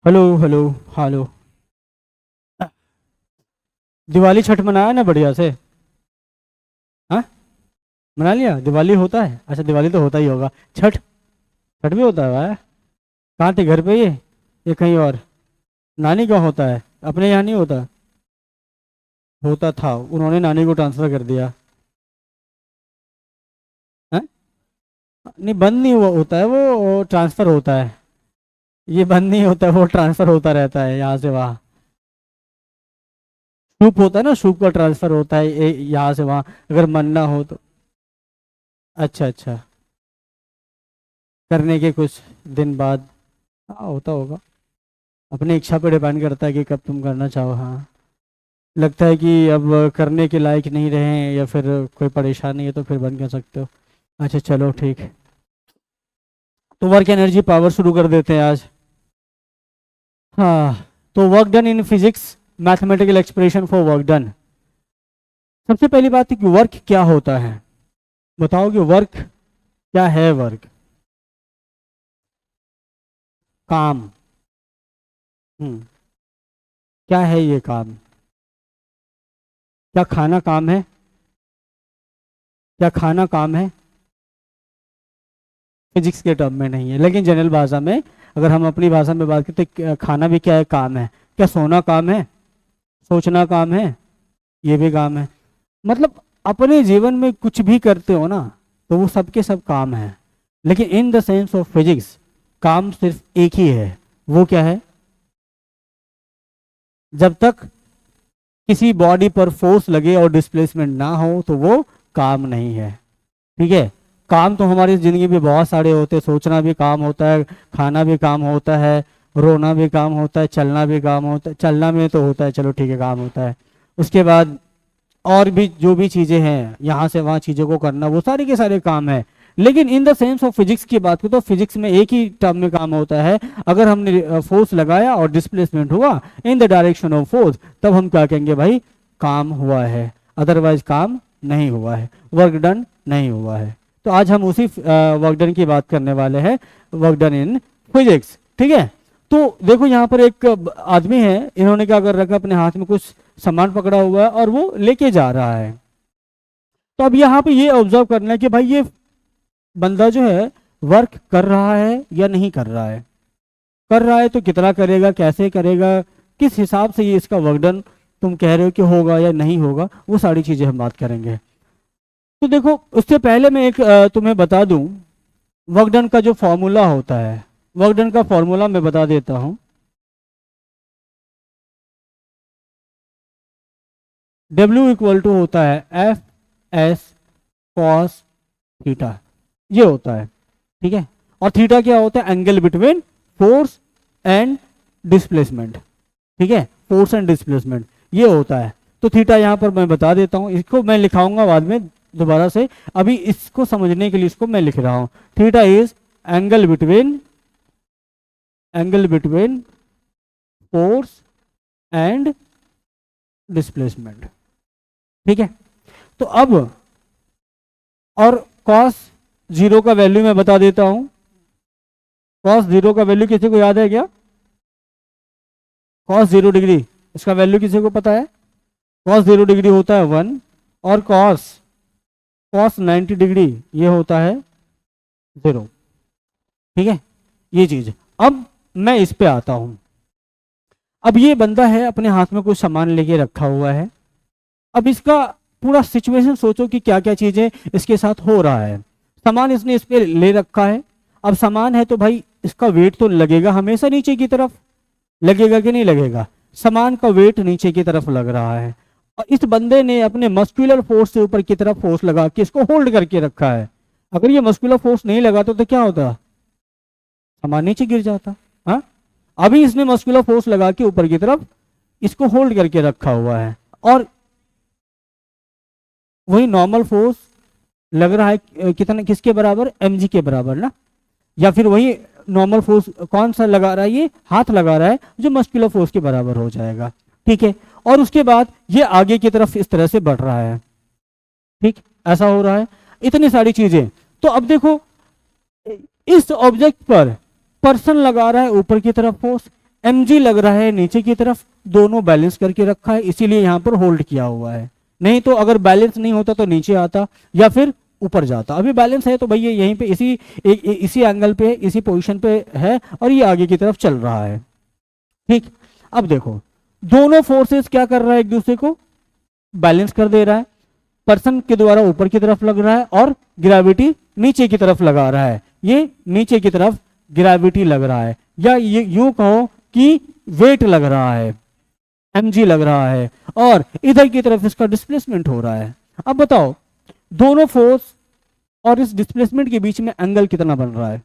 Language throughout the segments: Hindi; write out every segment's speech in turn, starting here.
Hello hello hello. Diwali Chhath मनाया ना बढ़िया से? हाँ, मना लिया। दिवाली होता है? अच्छा, दिवाली तो होता ही होगा। छठ? छठ भी होता है भाई? कहाँ थे, घर पे ये कहीं और? नानी का होता है, अपने यहाँ नहीं होता? होता था, उन्होंने नानी को ट्रांसफ़र कर दिया। हाँ, नहीं बंद नहीं हुआ होता है, वो ट्रांसफ़र होता है। ये बंद नहीं होता है, वो ट्रांसफ़र होता रहता है यहाँ से वहाँ। सूप होता है ना, सूप का ट्रांसफ़र होता है यहाँ से वहाँ, अगर मन ना हो तो। अच्छा अच्छा, करने के कुछ दिन बाद। हाँ, होता होगा। अपनी इच्छा पर डिपेंड करता है कि कब तुम करना चाहो। हाँ, लगता है कि अब करने के लायक नहीं रहे या फिर कोई परेशानी है तो फिर बंद कर सकते हो। अच्छा चलो ठीक है। तो वर्क एनर्जी पावर शुरू कर देते हैं आज। हाँ, तो work done in physics, mathematical expression for work done. सबसे पहली बात है कि वर्क क्या होता है। बताओ कि वर्क क्या है। वर्क, काम। हम्म, क्या है ये काम? क्या खाना काम है? क्या खाना काम है? फिजिक्स के टर्म में नहीं है, लेकिन जनरल भाषा में, अगर हम अपनी भाषा में बात करते हैं, खाना भी क्या है? काम है। क्या सोना काम है? सोचना काम है? ये भी काम है। मतलब अपने जीवन में कुछ भी करते हो ना, तो वो सबके सब काम है। लेकिन in the sense of physics, काम सिर्फ एक ही है। वो क्या है? जब तक किसी बॉडी पर फोर्स लगे और डिस्प्लेसमेंट ना हो तो वो काम नहीं है। ठीक है। काम तो हमारी ज़िंदगी में बहुत सारे होते हैं। सोचना भी काम होता है, खाना भी काम होता है, रोना भी काम होता है, चलना भी काम होता है। चलना में तो होता है, चलो ठीक है, काम होता है। उसके बाद और भी जो भी चीज़ें हैं, यहाँ से वहाँ चीज़ों को करना, वो सारे के सारे काम है। लेकिन in the sense of physics की बात करें तो फिजिक्स में एक ही टर्म में काम होता है। अगर हमने फोर्स लगाया और डिस्प्लेसमेंट हुआ इन द डायरेक्शन ऑफ फोर्स, तब हम क्या कहेंगे भाई? काम हुआ है। अदरवाइज काम नहीं हुआ है, वर्क डन नहीं हुआ है। तो आज हम उसी वर्क डन की बात करने वाले हैं, वर्क डन इन फिजिक्स। ठीक है। तो देखो यहाँ पर एक आदमी है, इन्होंने क्या कर रखा, अपने हाथ में कुछ सामान पकड़ा हुआ है और वो लेके जा रहा है। तो अब यहाँ पे ये ऑब्जर्व करना है कि भाई ये बंदा जो है वर्क कर रहा है या नहीं कर रहा है। कर रहा है तो कितना करेगा, कैसे करेगा, किस हिसाब से ये इसका वर्क डन तुम कह रहे हो कि होगा या नहीं होगा, वो सारी चीजें हम बात करेंगे। तो देखो, उससे पहले मैं एक तुम्हें बता दूं, वर्क डन का जो फॉर्मूला होता है, वर्क डन का फॉर्मूला मैं बता देता हूँ। W इक्वल टू होता है एफ एस कॉस थीटा, ये होता है। ठीक है। और थीटा क्या होता है? Angle between force and displacement. ठीक है, फोर्स एंड डिस्प्लेसमेंट ये होता है। तो थीटा यहाँ पर मैं बता देता हूँ, इसको मैं लिखाऊंगा बाद में दोबारा से। अभी इसको समझने के लिए इसको मैं लिख रहा हूँ। Theta is angle between force and displacement. ठीक है। तो अब, और कॉस जीरो का वैल्यू मैं बता देता हूं। कॉस जीरो का वैल्यू किसी को याद है क्या? कॉस 0 डिग्री, इसका वैल्यू किसी को पता है? कॉस 0 डिग्री होता है 1, और कॉस कॉस 90 डिग्री ये होता है 0। ठीक है, ये चीज। अब मैं इस पे आता हूं। अब ये बंदा है, अपने हाथ में कुछ सामान लेके रखा हुआ है। अब इसका पूरा सिचुएशन सोचो कि क्या क्या चीजें इसके साथ हो रहा है। सामान इसने इस पे ले रखा है। अब सामान है तो भाई इसका वेट तो लगेगा हमेशा नीचे की तरफ, लगेगा कि नहीं लगेगा? सामान का वेट नीचे की तरफ लग रहा है, और इस बंदे ने अपने मस्कुलर फोर्स से ऊपर की तरफ फोर्स लगा के इसको होल्ड करके रखा है। अगर ये मस्कुलर फोर्स नहीं लगाता तो क्या होता? सामान नीचे गिर जाता। हाँ, अभी इसने मस्कुलर फोर्स लगा के ऊपर की तरफ इसको होल्ड करके रखा हुआ है, और वही नॉर्मल फोर्स लग रहा है कितना, किसके बराबर? mg के बराबर ना। या फिर वही नॉर्मल फोर्स कौन सा लगा रहा है? ये हाथ लगा रहा है, जो मस्कुलर फोर्स के बराबर हो जाएगा। ठीक है। और उसके बाद ये आगे की तरफ इस तरह से बढ़ रहा है। ठीक, ऐसा हो रहा है। इतनी सारी चीजें। तो अब देखो, इस ऑब्जेक्ट पर पर्सन लगा रहा है ऊपर की तरफ फोर्स, mg लग रहा है नीचे की तरफ, दोनों बैलेंस करके रखा है, इसीलिए यहाँ पर होल्ड किया हुआ है। नहीं तो अगर बैलेंस नहीं होता तो नीचे आता या फिर ऊपर जाता। अभी बैलेंस है तो भैया यहीं पे इसी एंगल पे, इसी पोजीशन पे है और ये आगे की तरफ चल रहा है। ठीक, अब देखो दोनों फोर्सेस क्या कर रहा है, एक दूसरे को बैलेंस कर दे रहा है। पर्सन के द्वारा ऊपर की तरफ लग रहा है और ग्रेविटी नीचे की तरफ लगा रहा है। ये नीचे की तरफ ग्रेविटी लग रहा है, या ये यूं कहो कि वेट लग रहा है, mg लग रहा है, और इधर की तरफ इसका डिस्प्लेसमेंट हो रहा है। अब बताओ दोनों फोर्स और इस डिस्प्लेसमेंट के बीच में एंगल कितना बन रहा है?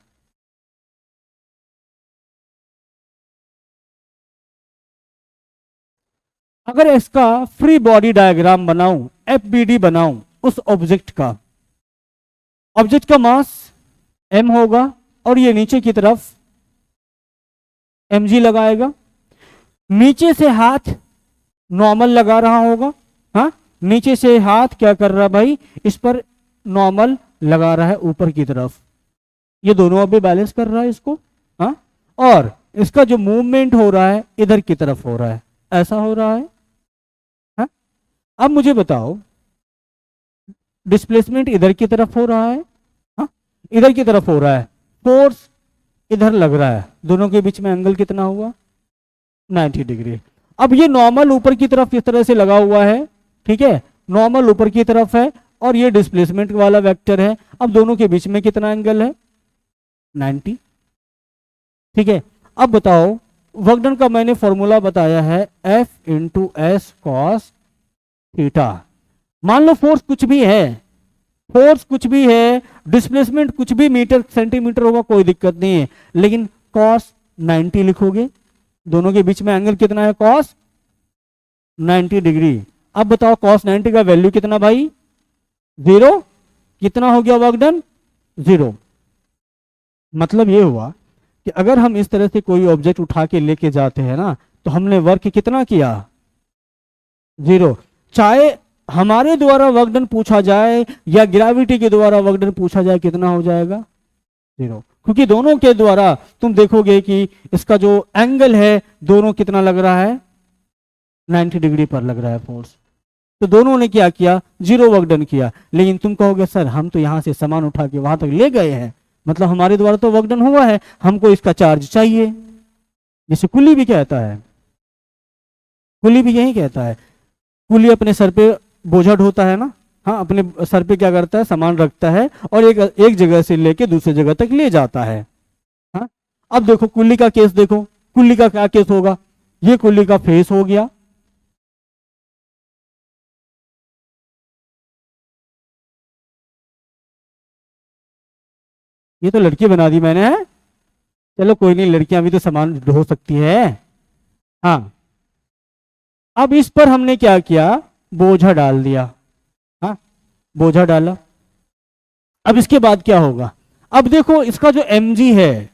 अगर इसका फ्री बॉडी डायग्राम बनाऊं, एफबीडी बनाऊं उस ऑब्जेक्ट का, ऑब्जेक्ट का मास m होगा और ये नीचे की तरफ mg लगाएगा, नीचे से हाथ नॉर्मल लगा रहा होगा। हाँ, नीचे से हाथ क्या कर रहा है भाई, इस पर नॉर्मल लगा रहा है ऊपर की तरफ। ये दोनों अभी बैलेंस कर रहा है इसको। हाँ, और इसका जो मूवमेंट हो रहा है इधर की तरफ हो रहा है, ऐसा हो रहा है। हाँ, अब मुझे बताओ डिस्प्लेसमेंट इधर की तरफ हो रहा है, हाँ इधर की तरफ हो रहा है, फोर्स इधर लग रहा है, दोनों के बीच में एंगल कितना हुआ? 90 डिग्री। अब ये नॉर्मल ऊपर की तरफ इस तरह से लगा हुआ है, ठीक है, नॉर्मल ऊपर की तरफ है और ये डिस्प्लेसमेंट वाला वेक्टर है। अब दोनों के बीच में कितना एंगल है? 90। ठीक है, अब बताओ वर्क डन का मैंने फॉर्मूला बताया है F into S cos theta. मान लो फोर्स कुछ भी है, फोर्स कुछ भी है, डिस्प्लेसमेंट कुछ भी मीटर सेंटीमीटर होगा, कोई दिक्कत नहीं है, लेकिन कॉस 90 लिखोगे। दोनों के बीच में एंगल कितना है? Cos 90 degree. अब बताओ कॉस 90 का वैल्यू कितना भाई? 0। कितना हो गया वर्क डन? 0। मतलब ये हुआ कि अगर हम इस तरह से कोई ऑब्जेक्ट उठा के लेके जाते हैं ना, तो हमने वर्क कितना किया? 0। चाहे हमारे द्वारा वर्क डन पूछा जाए या ग्रेविटी के द्वारा वर्क डन पूछा जाए, कितना हो जाएगा? 0। क्योंकि दोनों के द्वारा तुम देखोगे कि इसका जो एंगल है दोनों कितना लग रहा है? 90 डिग्री पर लग रहा है फोर्स। तो दोनों ने क्या किया? 0 वर्क डन किया। लेकिन तुम कहोगे सर हम तो यहां से सामान उठा के वहां तक ले गए हैं, मतलब हमारे द्वारा तो वर्क डन हुआ है, हमको इसका चार्ज चाहिए। जिसे कुली भी कहता है, कुली भी यही कहता है। कुली अपने सर पे बोझा ढोता है ना, हाँ अपने सर पे क्या करता है? सामान रखता है और एक जगह से लेके दूसरी जगह तक ले जाता है। हाँ, अब देखो कुल्ली का केस देखो, कुल्ली का क्या केस होगा? ये कुल्ली का फेस हो गया, ये तो लड़की बना दी मैंने है? चलो कोई नहीं, लड़कियां भी तो सामान ढो सकती है। हाँ, अब इस पर हमने क्या किया? बोझा डाल दिया। हाँ, बोझा डाला। अब इसके बाद क्या होगा? अब देखो इसका जो mg है,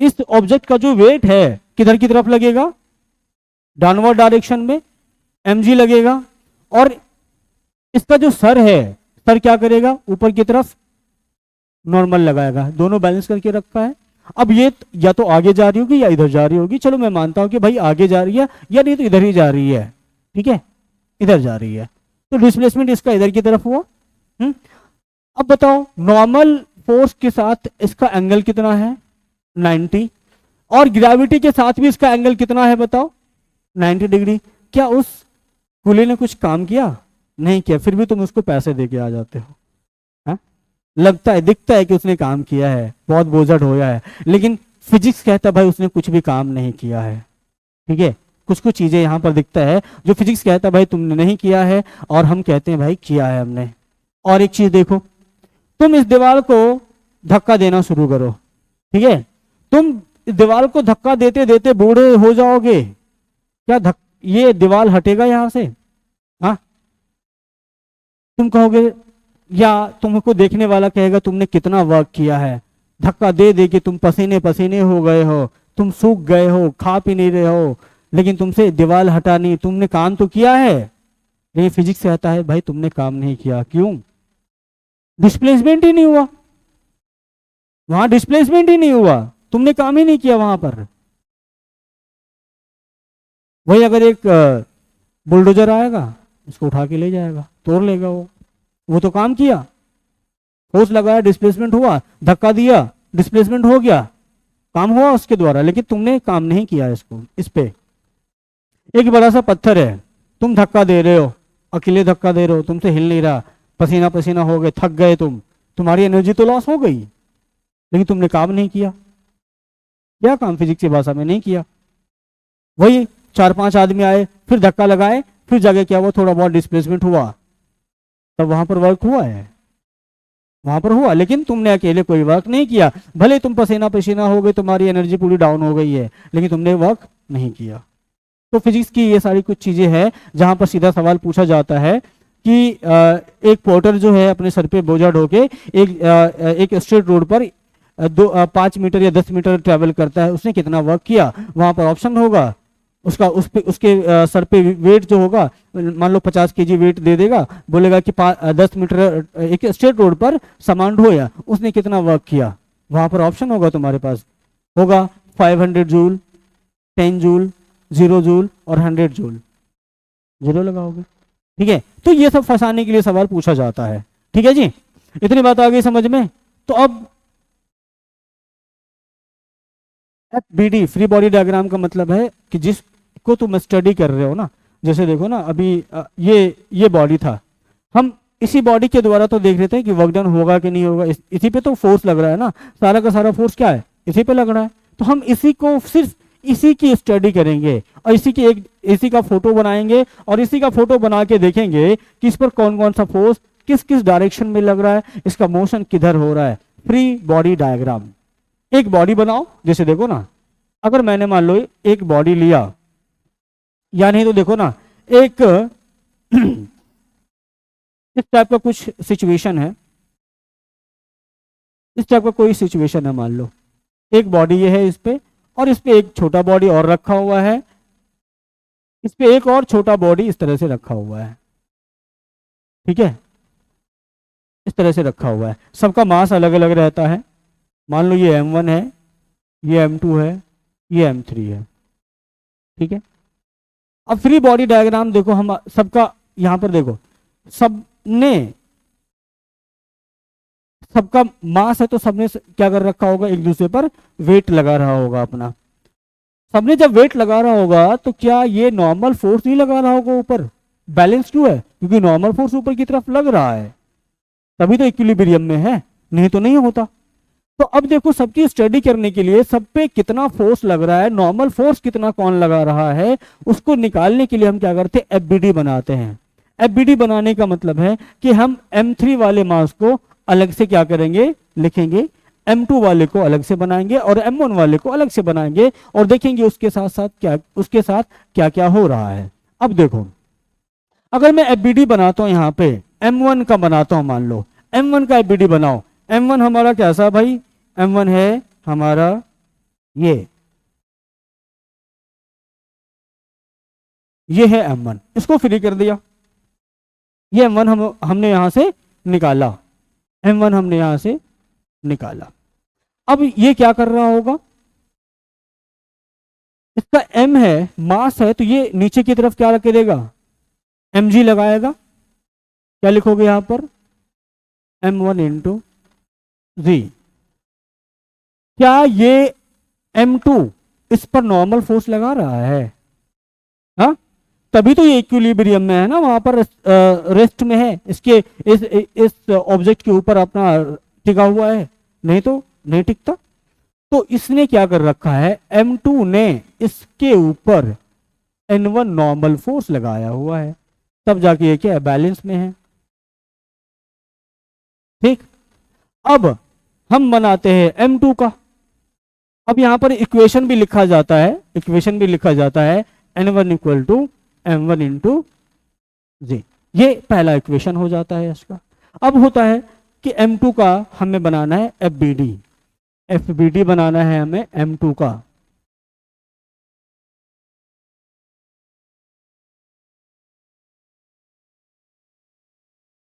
इस ऑब्जेक्ट का जो वेट है किधर की तरफ लगेगा? डाउनवर्ड डायरेक्शन में mg लगेगा। और इसका जो सर है, सर क्या करेगा? ऊपर की तरफ नॉर्मल लगाएगा। दोनों बैलेंस करके रखा है। अब ये या तो आगे जा रही होगी या इधर जा रही होगी। चलो मैं मानता हूं कि भाई आगे जा रही है, या नहीं तो इधर ही जा रही है। ठीक है, इधर जा रही है, तो डिस्प्लेसमेंट इसका इधर की तरफ हुआ। अब बताओ नॉर्मल फोर्स के साथ इसका एंगल कितना है? 90। और ग्रेविटी के साथ भी इसका एंगल कितना है बताओ? 90 डिग्री। क्या उस कुली ने कुछ काम किया? नहीं किया, फिर भी तुम उसको पैसे दे के आ जाते हो। हा? लगता है, दिखता है कि उसने काम किया है, बहुत बोझा ढोया है, लेकिन फिजिक्स कहता है भाई उसने कुछ भी काम नहीं किया है। ठीक है, कुछ कुछ चीजें यहां पर दिखता है जो फिजिक्स कहता है भाई तुमने नहीं किया है, और हम कहते हैं भाई किया है हमने। और एक चीज देखो, तुम इस दीवार को धक्का देना शुरू करो, ठीक है, तुम इस दीवार को धक्का देते देते बूढ़े हो जाओगे क्या? ये दीवार हटेगा यहां से? हाँ, तुम कहोगे, या तुमको देखने वाला कहेगा तुमने कितना वर्क किया है, धक्का दे दे के तुम पसीने पसीने हो गए हो, तुम सूख गए हो, खा पी नहीं रहे हो, लेकिन तुमसे दीवार हटानी, तुमने काम तो किया है। लेकिन फिजिक्स कहता है भाई तुमने काम नहीं किया। क्यों? डिस्प्लेसमेंट ही नहीं हुआ, वहां डिस्प्लेसमेंट ही नहीं हुआ, तुमने काम ही नहीं किया वहां पर। वही अगर एक बुलडोजर आएगा, उसको उठा के ले जाएगा, तोड़ लेगा वो तो काम किया, फोर्स लगाया, डिस्प्लेसमेंट हुआ, धक्का दिया, डिस्प्लेसमेंट हो गया, काम हुआ उसके द्वारा, लेकिन तुमने काम नहीं किया इसको। इस पे एक बड़ा सा पत्थर है, तुम धक्का दे रहे हो, अकेले धक्का दे रहे हो, तुमसे हिल नहीं रहा, पसीना पसीना हो गए, थक गए तुम, तुम्हारी एनर्जी तो लॉस हो गई, लेकिन तुमने काम नहीं किया। क्या काम फिजिक्स की भाषा में नहीं किया। वही 4-5 आदमी आए, फिर धक्का लगाए, फिर जाके क्या हुआ, थोड़ा बहुत डिस्प्लेसमेंट हुआ, तब वहां पर वर्क हुआ है, वहां पर हुआ, लेकिन तुमने अकेले कोई वर्क नहीं किया। भले तुम पसीना पसीना हो गए, तुम्हारी एनर्जी पूरी डाउन हो गई है, लेकिन तुमने वर्क नहीं किया। तो फिजिक्स की ये सारी कुछ चीजें हैं जहां पर सीधा सवाल पूछा जाता है कि एक पोर्टर जो है अपने सर पे बोझा ढोके एक स्ट्रेट रोड पर 5 मीटर या 10 मीटर ट्रेवल करता है, उसने कितना वर्क किया। वहां पर ऑप्शन होगा, उसका उसके सर पे वेट जो होगा, मान लो 50 kg वेट दे देगा, बोलेगा कि 10 मीटर एक स्ट्रेट रोड पर सामान ढोया, उसने कितना वर्क किया। वहां पर ऑप्शन होगा, तुम्हारे पास होगा 500 जूल, 10 जूल, 0 जूल और 100 जूल, 0 लगाओगे। ठीक है, तो ये सब फंसाने के लिए सवाल पूछा जाता है। ठीक है जी, इतनी बात आ गई समझ में। तो अब FBD फ्री बॉडी डायग्राम का मतलब है कि जिसको तुम स्टडी कर रहे हो ना, जैसे देखो ना अभी ये बॉडी था, हम इसी बॉडी के द्वारा तो देख रहे थे कि वर्क डन होगा कि नहीं होगा, इसी पे तो फोर्स लग रहा है ना, सारा का सारा फोर्स क्या है, इसी पे लग रहा है। तो हम इसी को सिर्फ इसी की स्टडी करेंगे और इसी का फोटो बनाएंगे और इसी का फोटो बना के देखेंगे कि इस पर कौन कौन सा फोर्स किस किस डायरेक्शन में लग रहा है, इसका मोशन किधर हो रहा है। फ्री बॉडी डायग्राम, एक बॉडी बनाओ, जैसे देखो ना, अगर मैंने मान लो एक बॉडी लिया, या नहीं तो देखो ना एक इस टाइप का कुछ सिचुएशन है, इस टाइप का कोई सिचुएशन है, मान लो एक बॉडी ये है इस पे, और इस पे एक छोटा बॉडी और रखा हुआ है, इस पे एक और छोटा बॉडी इस तरह से रखा हुआ है। ठीक है, इस तरह से रखा हुआ है, सबका मास अलग अलग रहता है। मान लो ये M1 है, ये M2 है, ये M3 है। ठीक है, अब फ्री बॉडी डायग्राम देखो, हम सबका यहां पर देखो, सबने सबका मास है, तो सबने क्या कर रखा होगा, एक दूसरे पर वेट लगा रहा होगा अपना। सबने जब वेट लगा रहा होगा तो क्या ये नॉर्मल फोर्स नहीं लगा रहा होगा ऊपर, बैलेंस क्यों है, क्योंकि नॉर्मल फोर्स ऊपर की तरफ लग रहा है, तभी तो इक्विलिब्रियम में है, नहीं तो नहीं होता। तो अब देखो, सबकी स्टडी करने के लिए सब पे कितना फोर्स लग रहा है, नॉर्मल फोर्स कितना कौन लगा रहा है, उसको निकालने के लिए हम क्या करते हैं, FBD बनाते हैं। FBD बनाने का मतलब है कि हम M3 वाले मास को अलग से क्या करेंगे, लिखेंगे, M2 वाले को अलग से बनाएंगे और M1 वाले को अलग से बनाएंगे, और देखेंगे उसके साथ क्या क्या हो रहा है। अब देखो, अगर मैं FBD बनाता हूं, यहां पे M1 का बनाता हूं, मान लो M1 का FBD बनाओ। M1 हमारा कैसा भाई, M1 है हमारा ये है M1, इसको फ्री कर दिया, ये M1 हमने यहां से निकाला, M1 हमने यहां से निकाला। अब ये क्या कर रहा होगा, इसका M है, मास है, तो ये नीचे की तरफ क्या करेगा, mg लगाएगा। क्या लिखोगे यहां पर, M1 इंटू जी। क्या ये M2 इस पर नॉर्मल फोर्स लगा रहा है, हाँ, तभी तो ये इक्विलिब्रियम में है ना, वहां पर रेस्ट में है, इसके इस ऑब्जेक्ट के ऊपर अपना टिका हुआ है, नहीं तो नहीं टिकता। तो इसने क्या कर रखा है, M2 ने इसके ऊपर N1 नॉर्मल फोर्स लगाया हुआ है, तब जाके ये क्या है, बैलेंस में है। ठीक, अब हम बनाते हैं M2 का। अब यहां पर इक्वेशन भी लिखा जाता है, इक्वेशन भी लिखा जाता है, N1 equal to M1 into जी। ये पहला इक्वेशन हो जाता है इसका। अब होता है कि M2 का हमें बनाना है FBD, FBD बनाना है हमें M2 का।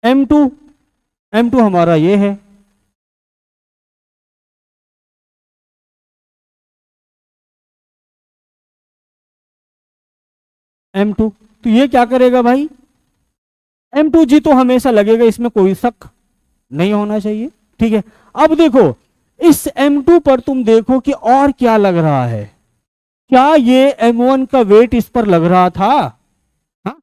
M2 M2 हमारा ये है, M2, तो ये क्या करेगा भाई, M2G तो हमेशा लगेगा, इसमें कोई शक नहीं होना चाहिए। ठीक है, अब देखो इस M2 पर तुम देखो कि और क्या लग रहा है, क्या ये M1 का वेट इस पर लग रहा था, हाँ?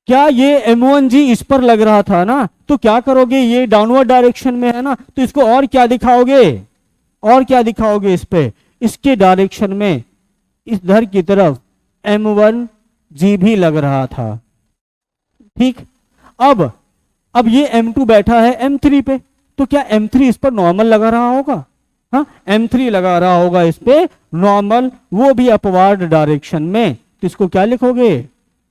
क्या ये M1G इस पर लग रहा था ना, तो क्या करोगे, ये डाउनवर्ड डायरेक्शन में है ना, तो इसको और क्या दिखाओगे, और क्या दिखाओगे इस पे, इसके डायरेक्शन में इधर की तरफ M1G भी लग रहा था। ठीक, अब ये M2 बैठा है M3 पे, तो क्या M3 इस पर नॉर्मल लगा रहा होगा, हाँ M3 लगा रहा होगा इस पे नॉर्मल, वो भी अपवार्ड डायरेक्शन में, तो इसको क्या लिखोगे,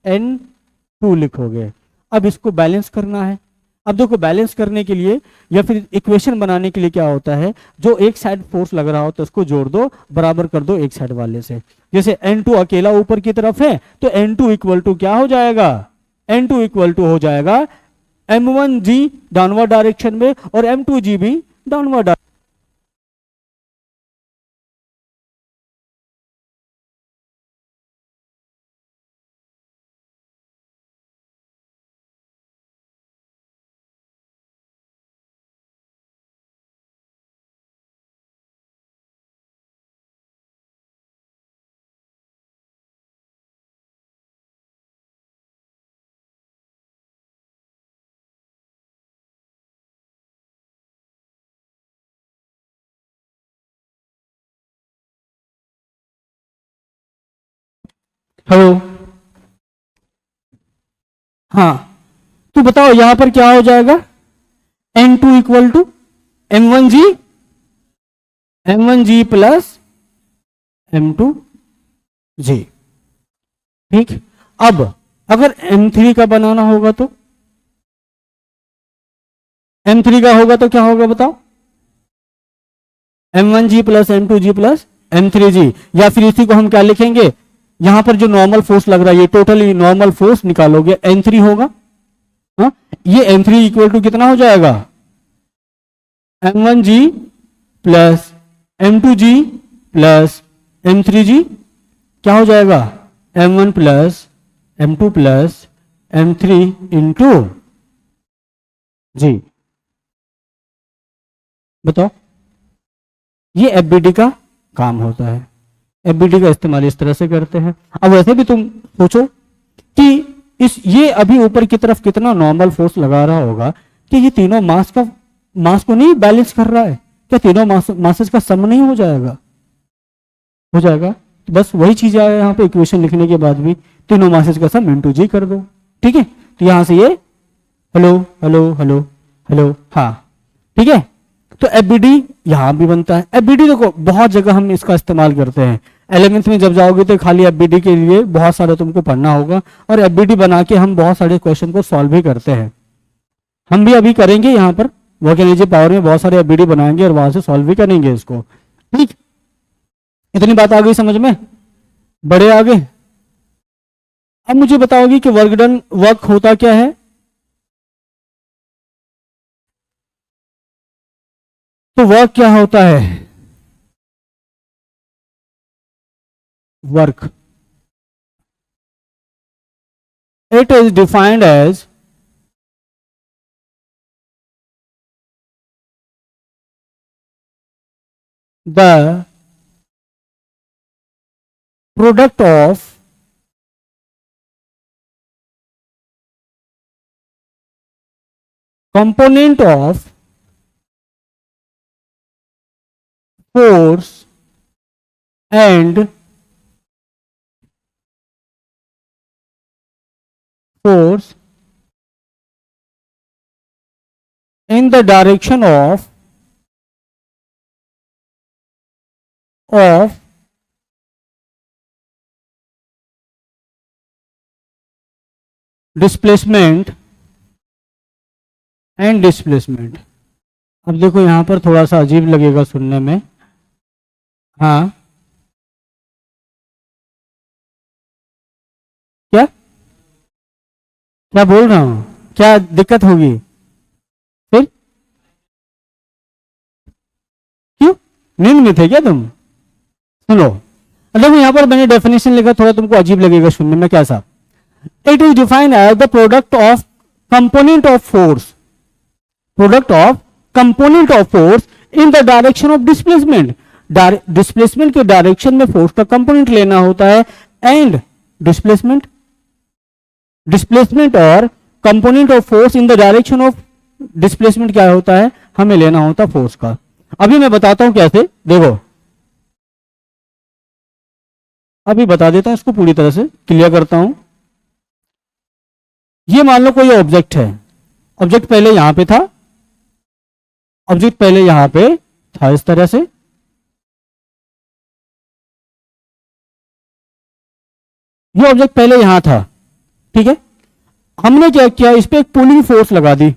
N2 लिखोगे। अब इसको बैलेंस करना है, अब देखो बैलेंस करने के लिए या फिर इक्वेशन बनाने के लिए क्या होता है, जो एक साइड फोर्स लग रहा हो तो उसको जोड़ दो, बराबर कर दो एक साइड वाले से। जैसे N2 अकेला ऊपर की तरफ है तो N2 इक्वल टू क्या हो जाएगा, N2 इक्वल टू हो जाएगा M1G डाउनवर्ड डायरेक्शन में और M2G भी डाउनवर्ड। हेलो, हाँ, तो बताओ यहां पर क्या हो जाएगा, N2 equal to M1G, M1G plus M2G। ठीक, अब अगर M3 का बनाना होगा तो M3 का होगा तो क्या होगा बताओ, M1G plus M2G plus M3G, या फिर इसी को हम क्या लिखेंगे, यहां पर जो नॉर्मल फोर्स लग रहा है ये टोटली नॉर्मल फोर्स निकालोगे N3 होगा, हाँ? ये M3 इक्वल टू कितना हो जाएगा, M1G plus M2G plus M3G, क्या हो जाएगा M1 plus M2 plus M3 into जी। बताओ, ये FBD का काम होता है, FBD का इस्तेमाल इस तरह से करते हैं। अब वैसे भी तुम सोचो कि ये अभी ऊपर की तरफ कितना नॉर्मल फोर्स लगा रहा होगा कि ये तीनों मास को नहीं बैलेंस कर रहा है, क्या तीनों मासेस का सम नहीं हो जाएगा, हो जाएगा। तो बस वही चीज आया यहाँ पे, इक्वेशन लिखने के बाद भी तीनों मासेस का सम इंटू जी कर दो। ठीक है, तो यहां से ये हेलो हेलो हेलो हेलो, हाँ ठीक है। तो FBD यहां भी बनता है। FBD देखो बहुत जगह हम इसका इस्तेमाल करते हैं, 11th में जब जाओगे तो खाली FBD के लिए बहुत सारा तुमको पढ़ना होगा, और FBD बना के हम बहुत सारे क्वेश्चन को सॉल्व भी करते हैं। हम भी अभी करेंगे यहाँ पर वर्क एनर्जी पावर में बहुत सारे FBD बनाएंगे और वहां से सॉल्व भी करेंगे इसको। ठीक, इतनी बात आ गई समझ में, बड़े आगे। अब मुझे बताओगी कि वर्क डन वर्क होता क्या है, तो वर्क क्या होता है, work it is defined as the product of component of force and force in the direction of displacement and displacement। अब देखो यहां पर थोड़ा सा अजीब लगेगा सुनने में, हाँ क्या क्या बोल रहा हूं, क्या दिक्कत होगी फिर, क्यों नींद में थे क्या तुम, सुनो। देखो यहां पर मैंने डेफिनेशन लिखा, थोड़ा तुमको अजीब लगेगा सुनने में, कैसा, it is defined as the product of component of force, product of component of force in the direction of displacement. Displacement के डायरेक्शन में फोर्स का कंपोनेंट लेना होता है, एंड डिस्प्लेसमेंट, डिस्प्लेसमेंट और component of force in the direction of displacement क्या होता है, हमें लेना होता है फोर्स का। अभी मैं बताता हूं कैसे, देखो अभी बता देता हूं, इसको पूरी तरह से क्लियर करता हूं। ये मान लो कोई ऑब्जेक्ट है, ऑब्जेक्ट पहले यहां पे था, ऑब्जेक्ट पहले यहां पे था इस तरह से, ये ऑब्जेक्ट पहले यहां था, ठीक है। हमने क्या किया, इस पे एक पुलिंग फोर्स लगा दी,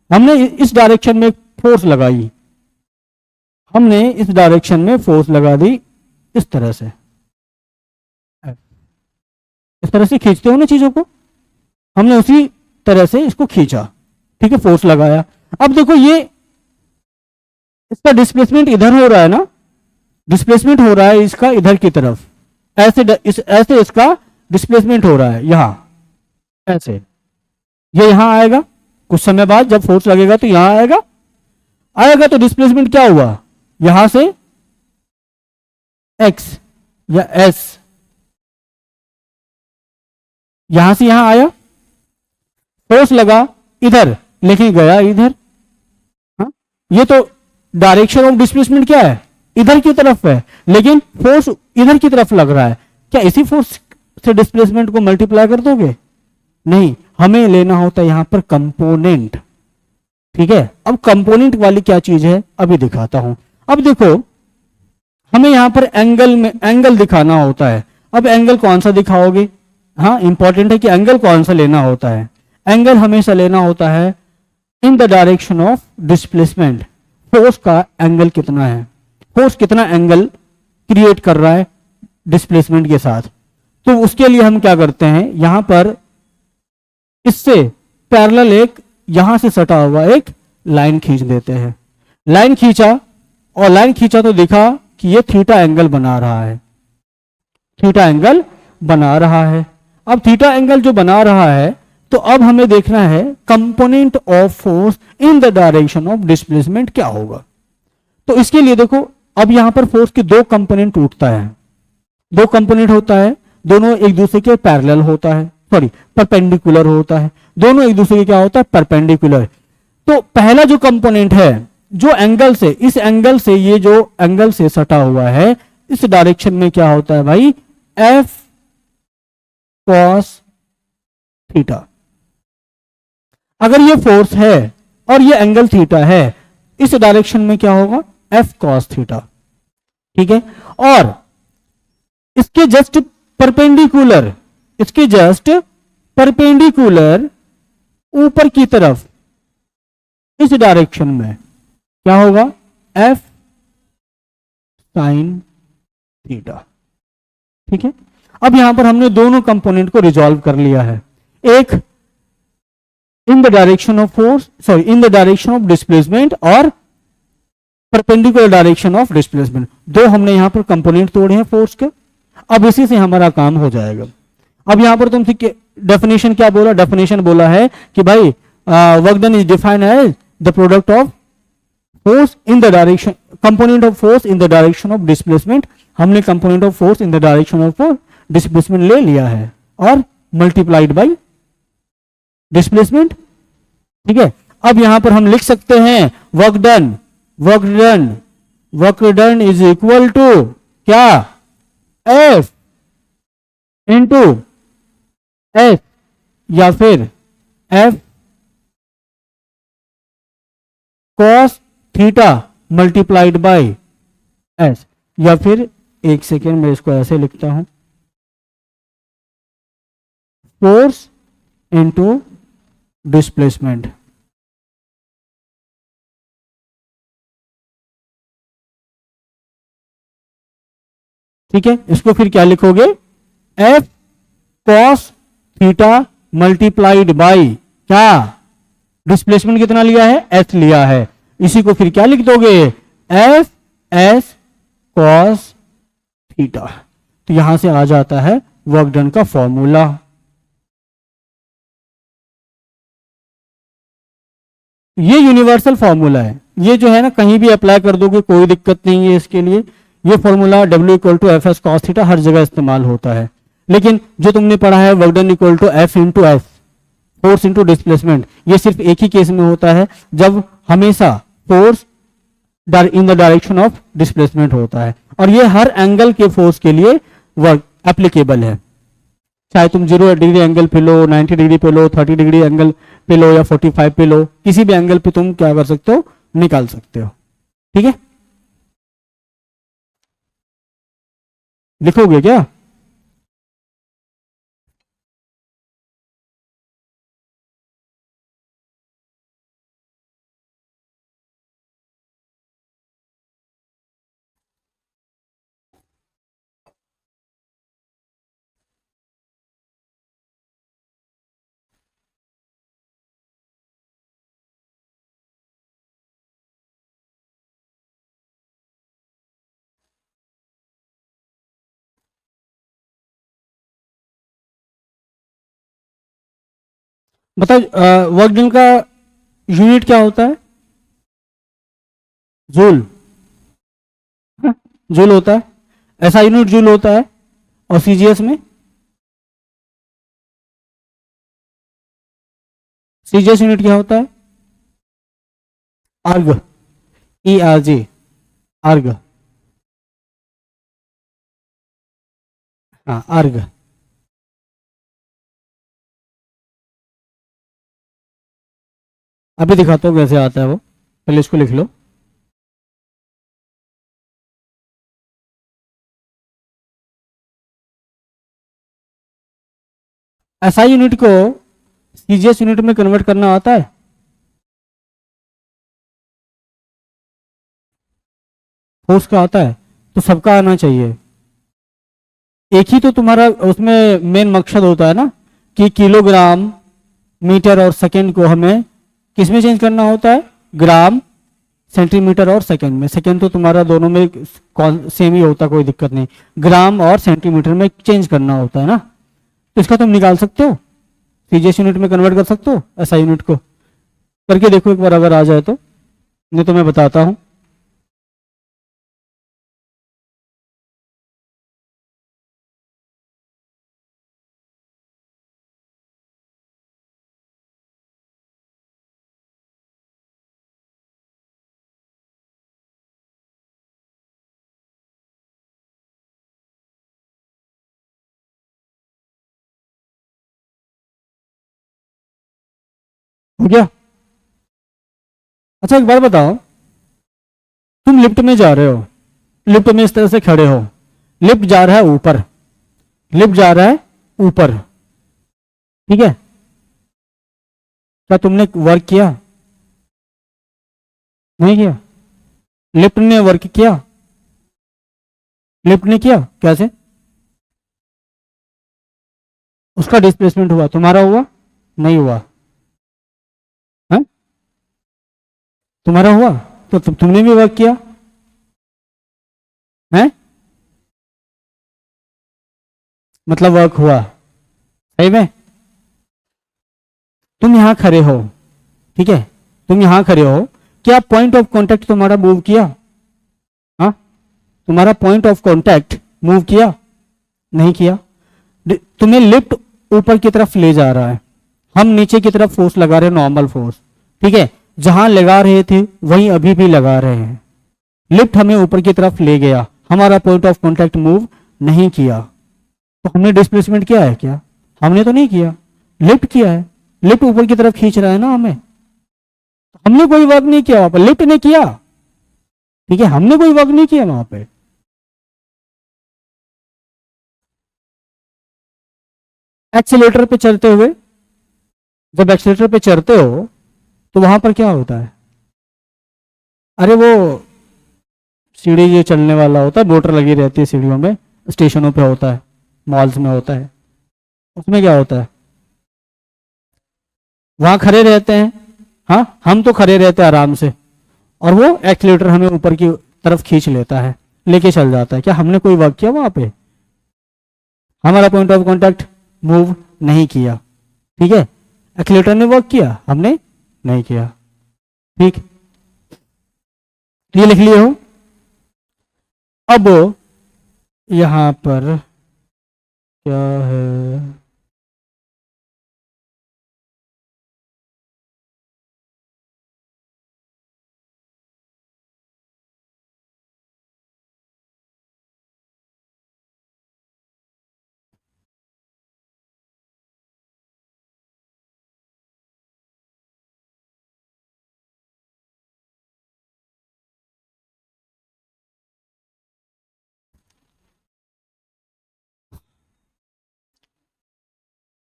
हमने इस डायरेक्शन में फोर्स लगाई, हमने इस डायरेक्शन में फोर्स लगा दी इस तरह से, इस तरह से खींचते हो ना चीजों को, हमने उसी तरह से इसको खींचा, ठीक है, फोर्स लगाया। अब देखो ये इसका डिस्प्लेसमेंट इधर हो रहा है ना, डिस्प्लेसमेंट हो रहा है इसका इधर की तरफ, ऐसे इसका डिस्प्लेसमेंट हो रहा है यहां, ऐसे ये यहां आएगा, कुछ समय बाद जब फोर्स लगेगा तो यहां आएगा, आएगा तो डिस्प्लेसमेंट क्या हुआ, यहां से x या s, यहां से यहां आया, फोर्स लगा इधर लेकिन गया इधर, हाँ? ये तो डायरेक्शन ऑफ डिस्प्लेसमेंट क्या है, इधर की तरफ है, लेकिन फोर्स इधर की तरफ लग रहा है, क्या इसी फोर्स से डिस्प्लेसमेंट को मल्टीप्लाई कर दोगे, नहीं, हमें लेना होता है यहां पर कंपोनेंट, ठीक है। अब कंपोनेंट वाली क्या चीज है अभी दिखाता हूं। अब देखो हमें यहां पर एंगल में एंगल दिखाना होता है, अब एंगल कौन सा दिखाओगे, हाँ इंपॉर्टेंट है कि एंगल कौन सा लेना होता है, एंगल हमेशा लेना होता है इन the direction of displacement, force का एंगल कितना है, फोर्स कितना एंगल क्रिएट कर रहा है डिस्प्लेसमेंट के साथ। तो उसके लिए हम क्या करते हैं, यहां पर इससे पैरेलल एक यहां से सटा हुआ एक लाइन खींच देते हैं, लाइन खींचा और लाइन खींचा तो देखा कि ये थीटा एंगल बना रहा है, थीटा एंगल बना रहा है। अब थीटा एंगल जो बना रहा है तो अब हमें देखना है component of force in the direction of displacement क्या होगा। तो इसके लिए देखो अब यहां पर फोर्स के दो कंपोनेंट टूटता है, दो कंपोनेंट होता है, दोनों एक दूसरे के पैरेलल होता है, सॉरी परपेंडिकुलर होता है, दोनों एक दूसरे के क्या होता है परपेंडिकुलर। तो पहला जो कंपोनेंट है जो एंगल से, इस एंगल से, ये जो एंगल से सटा हुआ है इस डायरेक्शन में क्या होता है भाई, एफ कॉस थीटा। अगर ये फोर्स है और ये एंगल थीटा है, इस डायरेक्शन में क्या होगा, एफ कॉस थीटा, ठीक है। और इसके जस्ट परपेंडिकुलर, इसके जस्ट परपेंडिकुलर ऊपर की तरफ इस डायरेक्शन में क्या होगा, एफ साइन थीटा, ठीक है। अब यहां पर हमने दोनों कंपोनेंट को रिजॉल्व कर लिया है, एक इन the direction of force, sorry in the direction of displacement और परपेंडिकुलर डायरेक्शन ऑफ डिस्प्लेसमेंट, दो हमने यहां पर कंपोनेंट तोड़े हैं फोर्स के। अब इसी से हमारा काम हो जाएगा। अब यहां पर तुमसे डेफिनेशन क्या बोला, डेफिनेशन बोला है कि भाई work done is defined as the product of force in the direction, component of force in the direction of displacement. हमने component of force in the direction of displacement ले लिया है और मल्टीप्लाइड बाई डिस्प्लेसमेंट, ठीक है। अब यहां पर हम लिख सकते हैं work done, work done, work done is equal to क्या, एफ इंटू एस या फिर F cos theta multiplied by S, या फिर एक सेकेंड में इसको ऐसे लिखता हूं, फोर्स इंटू डिस्प्लेसमेंट, ठीक है। इसको फिर क्या लिखोगे, F cos theta multiplied by क्या, डिस्प्लेसमेंट कितना लिया है, एस लिया है, इसी को फिर क्या लिख दोगे, एफ एस कॉस थीटा। तो यहां से आ जाता है वर्क डन का फॉर्मूला। ये यूनिवर्सल फॉर्मूला है, ये जो है ना कहीं भी अप्लाई कर दोगे कोई दिक्कत नहीं है इसके लिए। ये formula W equal to F S cos theta हर जगह इस्तेमाल होता है। लेकिन जो तुमने पढ़ा है work done equal to F into S, force into displacement, ये सिर्फ एक ही केस में होता है जब हमेशा force in the direction of displacement होता है, और ये हर एंगल के फोर्स के लिए वर्क एप्लीकेबल है। चाहे तुम 0 डिग्री एंगल पे लो, 90 डिग्री पे लो, 30 डिग्री एंगल पे लो या 45 पे लो, किसी भी एंगल पे तुम क्या कर सकते हो, निकाल सकते हो। ठीक है, लिखोगे क्या? बताओ, वर्क डन का यूनिट क्या होता है? जूल, जूल होता है, ऐसा यूनिट जूल होता है। और सीजीएस में, सीजीएस यूनिट क्या होता है? अर्ग, ERG, अर्ग। हाँ, अर्ग। अभी दिखाता हूँ कैसे आता है वो, पहले इसको लिख लो। एसआई यूनिट को सीजीएस यूनिट में कन्वर्ट करना आता है? फोर्स का आता है, तो सबका आना चाहिए। एक ही तो तुम्हारा उसमें मेन मकसद होता है ना कि किलोग्राम, मीटर और सेकंड को हमें किस में चेंज करना होता है? ग्राम, सेंटीमीटर और सेकंड में। सेकंड तो तुम्हारा दोनों में सेम ही होता है, कोई दिक्कत नहीं। ग्राम और सेंटीमीटर में चेंज करना होता है ना, तो इसका तुम निकाल सकते हो, सीजीएस यूनिट में कन्वर्ट कर सकते हो एसआई यूनिट को। करके देखो एक बार, अगर आ जाए तो, नहीं तो मैं बताता हूँ। हो गया? अच्छा एक बार बताओ, तुम लिफ्ट में जा रहे हो, लिफ्ट में इस तरह से खड़े हो, लिफ्ट जा रहा है ऊपर, लिफ्ट जा रहा है ऊपर, ठीक है? क्या तुमने वर्क किया? नहीं किया। लिफ्ट ने वर्क किया? लिफ्ट ने किया कैसे? उसका डिस्प्लेसमेंट हुआ, तुम्हारा हुआ? नहीं हुआ है? तुम्हारा हुआ, तो तुमने भी वर्क किया है, मतलब वर्क हुआ। सही में तुम यहां खड़े हो, ठीक है, तुम यहां खड़े हो, क्या पॉइंट ऑफ कांटेक्ट तुम्हारा मूव किया? हाँ, तुम्हारा पॉइंट ऑफ कांटेक्ट मूव किया? नहीं किया। तुम्हें लिफ्ट ऊपर की तरफ ले जा रहा है, हम नीचे की तरफ फोर्स लगा रहे हैं, नॉर्मल फोर्स, ठीक है? जहां लगा रहे थे वहीं अभी भी लगा रहे हैं। लिफ्ट हमें ऊपर की तरफ ले गया, हमारा पॉइंट ऑफ कांटेक्ट मूव नहीं किया, तो हमने डिस्प्लेसमेंट किया है क्या? हमने तो नहीं किया, लिफ्ट किया है। लिफ्ट ऊपर की तरफ खींच रहा है ना हमें, हमने कोई वर्क नहीं किया वहां पर, लिफ्ट ने किया, ठीक है? हमने कोई वर्क नहीं किया वहां पे। एक्सीलेटर पे चलते हुए, जब एक्सीलेटर पे चढ़ते हो तो वहां पर क्या होता है? अरे वो सीढ़ी ये चलने वाला होता है, मोटर लगी रहती है सीढ़ियों में, स्टेशनों पे होता है, मॉल्स में होता है, उसमें क्या होता है? वहां खड़े रहते हैं, हाँ हम तो खड़े रहते हैं आराम से, और वो एक्सीलेटर हमें ऊपर की तरफ खींच लेता है, लेके चल जाता है। क्या हमने कोई वर्क किया वहां पे? हमारा पॉइंट ऑफ कांटेक्ट मूव नहीं किया, ठीक है? एक्सीलेटर ने वर्क किया, हमने नहीं किया। ठीक, ये लिख लिए हो। अब यहां पर क्या है,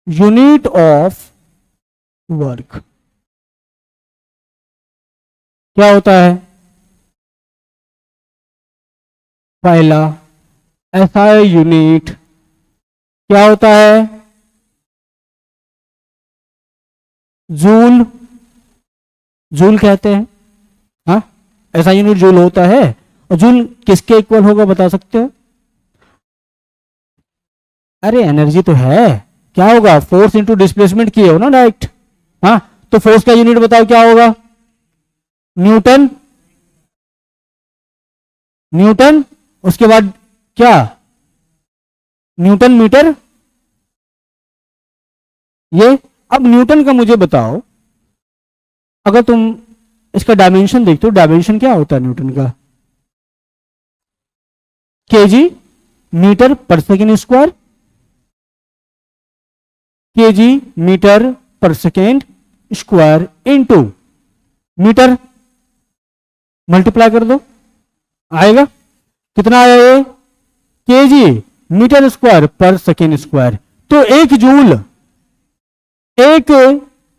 यूनिट ऑफ वर्क क्या होता है? पहला एसआई यूनिट क्या होता है? जूल, जूल कहते हैं। हाँ, एसआई यूनिट जूल होता है। और जूल किसके इक्वल होगा बता सकते हो? अरे एनर्जी तो है, क्या होगा? फोर्स इंटू डिस्प्लेसमेंट किए हो ना डायरेक्ट। हाँ, तो फोर्स का यूनिट बताओ क्या होगा? न्यूटन, न्यूटन, उसके बाद क्या? Newton metre. ये अब न्यूटन का मुझे बताओ, अगर तुम इसका डायमेंशन देखते हो, डायमेंशन क्या होता है न्यूटन का? केजी मीटर पर सेकेंड स्क्वायर, केजी मीटर पर second square into metre, multiply कर दो, आएगा कितना? आया ये केजी मीटर स्क्वायर पर सेकेंड स्क्वायर। तो एक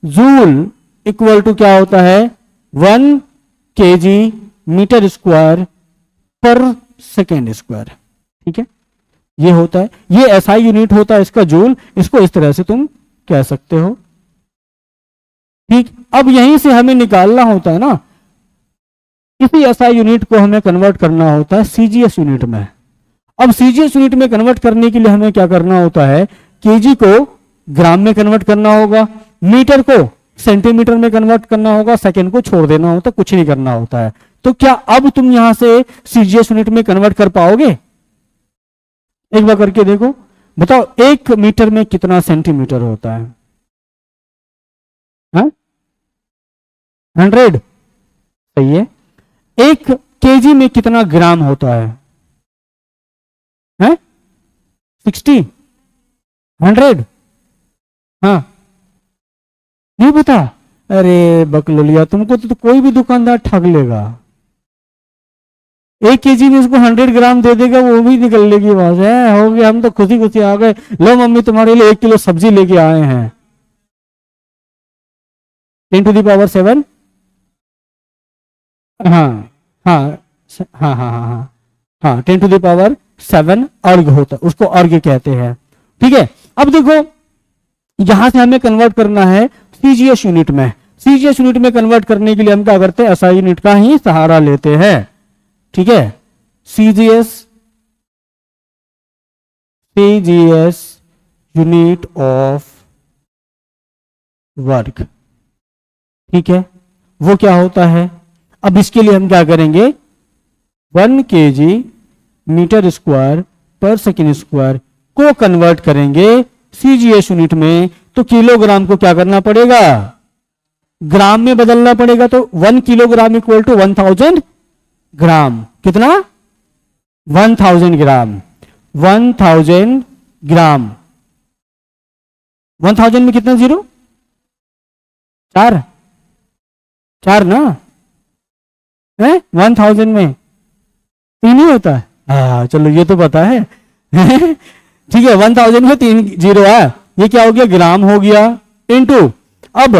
जूल इक्वल टू क्या होता है? 1 केजी मीटर स्क्वायर पर सेकेंड स्क्वायर। ठीक है, ये होता है, ये एसआई यूनिट होता है इसका जूल। इसको इस तरह से तुम कह सकते हो। ठीक, अब यहीं से हमें निकालना होता है ना, इसी एसआई यूनिट को हमें कन्वर्ट करना होता है सीजीएस यूनिट में। अब सीजीएस यूनिट में कन्वर्ट करने के लिए हमें क्या करना होता है? केजी को ग्राम में कन्वर्ट करना होगा, मीटर को सेंटीमीटर में कन्वर्ट करना होगा, सेकंड को छोड़ देना होता, कुछ नहीं करना होता है। तो क्या अब तुम यहां से सीजीएस यूनिट में कन्वर्ट कर पाओगे? एक बार करके देखो, बताओ 1 मीटर में कितना सेंटीमीटर होता है? 100, सही है। 1 केजी में कितना ग्राम होता है? 60, 100, हाँ, नहीं पता? अरे बकलोलिया, तुमको तो कोई भी दुकानदार ठग लेगा। 1 केजी में इसको 100 ग्राम दे देगा, वो भी निकल लेगी वहां से। हो गया, हम तो खुशी खुशी आ गए, लो मम्मी तुम्हारे लिए 1 किलो सब्जी लेके आए हैं। 10⁻7, हाँ हाँ हाँ हाँ हाँ हाँ हाँ, 10⁻7 अर्ग होता है, उसको अर्ग कहते हैं। ठीक है, अब देखो यहां से हमें कन्वर्ट करना है सीजीएस यूनिट में। सीजीएस यूनिट में कन्वर्ट करने के लिए हम क्या करते हैं? एसआई यूनिट का ही सहारा लेते हैं। ठीक है, CGS, CGS unit of work. ठीक है, वो क्या होता है? अब इसके लिए हम क्या करेंगे? 1 केजी मीटर स्क्वायर पर सेकेंड स्क्वायर को कन्वर्ट करेंगे सीजीएस यूनिट में, तो किलोग्राम को क्या करना पड़ेगा? ग्राम में बदलना पड़ेगा। तो 1 किलोग्राम इक्वल टू 1000 ग्राम। कितना? 1000 ग्राम। 1000 ग्राम, 1000 में कितना जीरो? 4, 4 ना है? 1000 में 3 ही होता है। हाँ चलो, ये तो पता है। ठीक है, 1000 में 3 जीरो है, ये क्या हो गया? ग्राम हो गया। इनटू, अब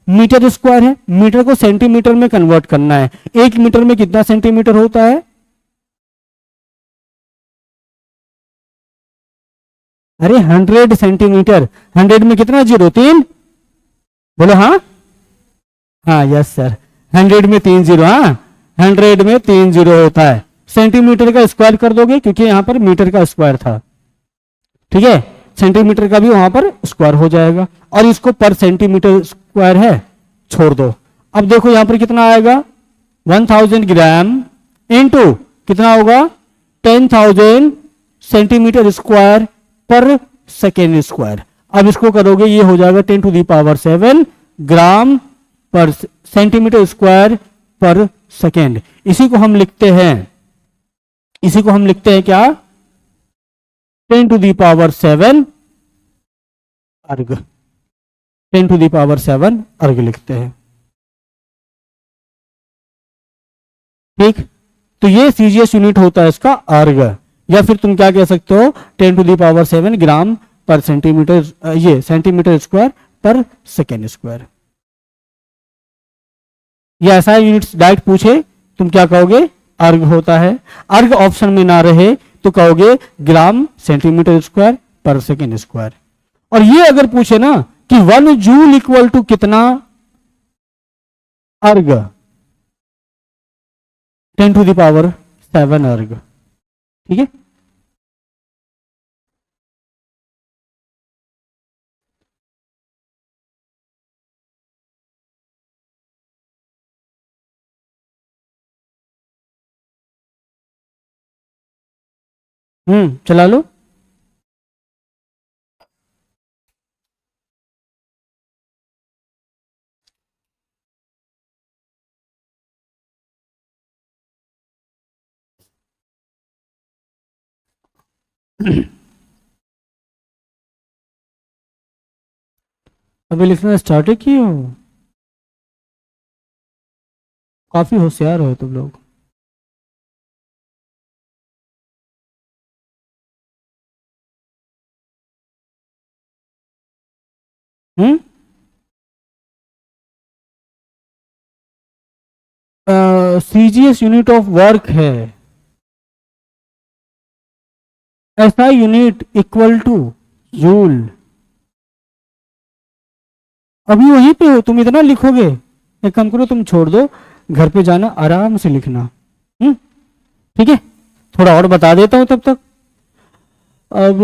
मीटर स्क्वायर है, मीटर को सेंटीमीटर में कन्वर्ट करना है। 1 मीटर में कितना सेंटीमीटर होता है? अरे 100 सेंटीमीटर। 100 में कितना जीरो? 3, बोलो हाँ हाँ, यस सर, 100 में 3 जीरो। हाँ, 100 में 3 जीरो होता है। सेंटीमीटर का स्क्वायर कर दोगे, क्योंकि यहां पर मीटर का स्क्वायर था। ठीक है, सेंटीमीटर का भी वहां पर स्क्वायर हो जाएगा, और इसको पर सेंटीमीटर स्क्वायर है, छोड़ दो। अब देखो यहां पर कितना आएगा, 1000 ग्राम इंटू कितना होगा, 10,000 सेंटीमीटर स्क्वायर पर सेकेंड स्क्वायर। अब इसको करोगे ये हो जाएगा 10⁻7 ग्राम पर सेंटीमीटर स्क्वायर पर सेकेंड। इसी को हम लिखते हैं, इसी को हम लिखते हैं क्या, 10⁻7 अर्ग, 10⁻7 अर्ग लिखते हैं। ठीक, तो ये सीजीएस यूनिट होता है इसका अर्ग, या फिर तुम क्या कह सकते हो, 10⁻7 ग्राम पर सेंटीमीटर, ये सेंटीमीटर स्क्वायर पर सेकेंड स्क्वायर। ये ऐसा यूनिट्स डायरेक्ट पूछे तुम क्या कहोगे, अर्ग होता है। अर्ग ऑप्शन में ना रहे तो कहोगे ग्राम सेंटीमीटर स्क्वायर पर सेकेंड स्क्वायर। और ये अगर पूछे ना कि 1 जूल इक्वल टू कितना अर्ग, 10⁻7 अर्ग। ठीक है, चला लो। अभी लिखना स्टार्ट किए हो, काफी होशियार हो तुम लोग। सीजीएस यूनिट ऑफ वर्क है, SI unit equal two joule. अभी वहीं पे हो तुम, इतना लिखोगे, एक काम करो तुम छोड़ दो, घर पे जाना आराम से लिखना। ठीक है, थोड़ा और बता देता हूं तब तक। अब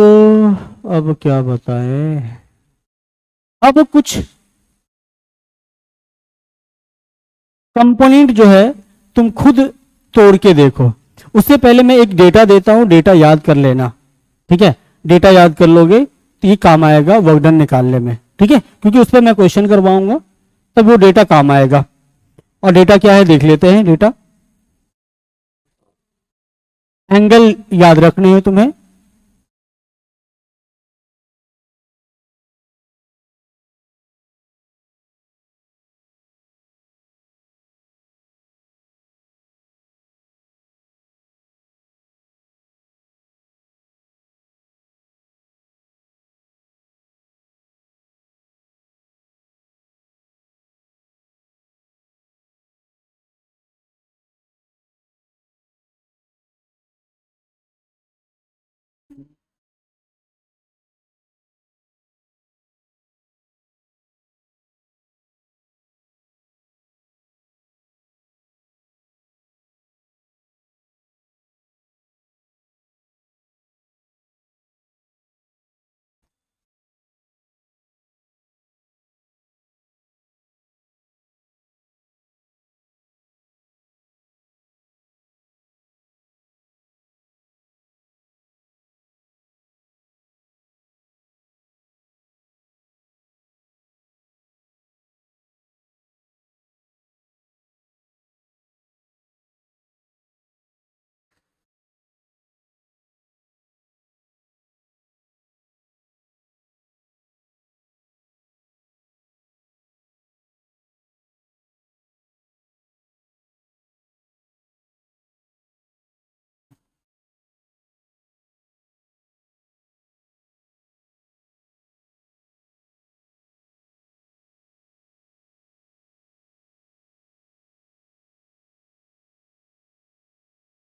अब क्या बताएं, अब कुछ कंपोनेंट जो है तुम खुद तोड़ के देखो। उससे पहले मैं एक डेटा देता हूं, डेटा याद कर लेना। ठीक है, डेटा याद कर लोगे तो ये काम आएगा वर्क डन निकालने में। ठीक है, क्योंकि उस पर मैं क्वेश्चन करवाऊंगा, तब वो डेटा काम आएगा। और डेटा क्या है देख लेते हैं। डेटा एंगल याद रखने हैं तुम्हें।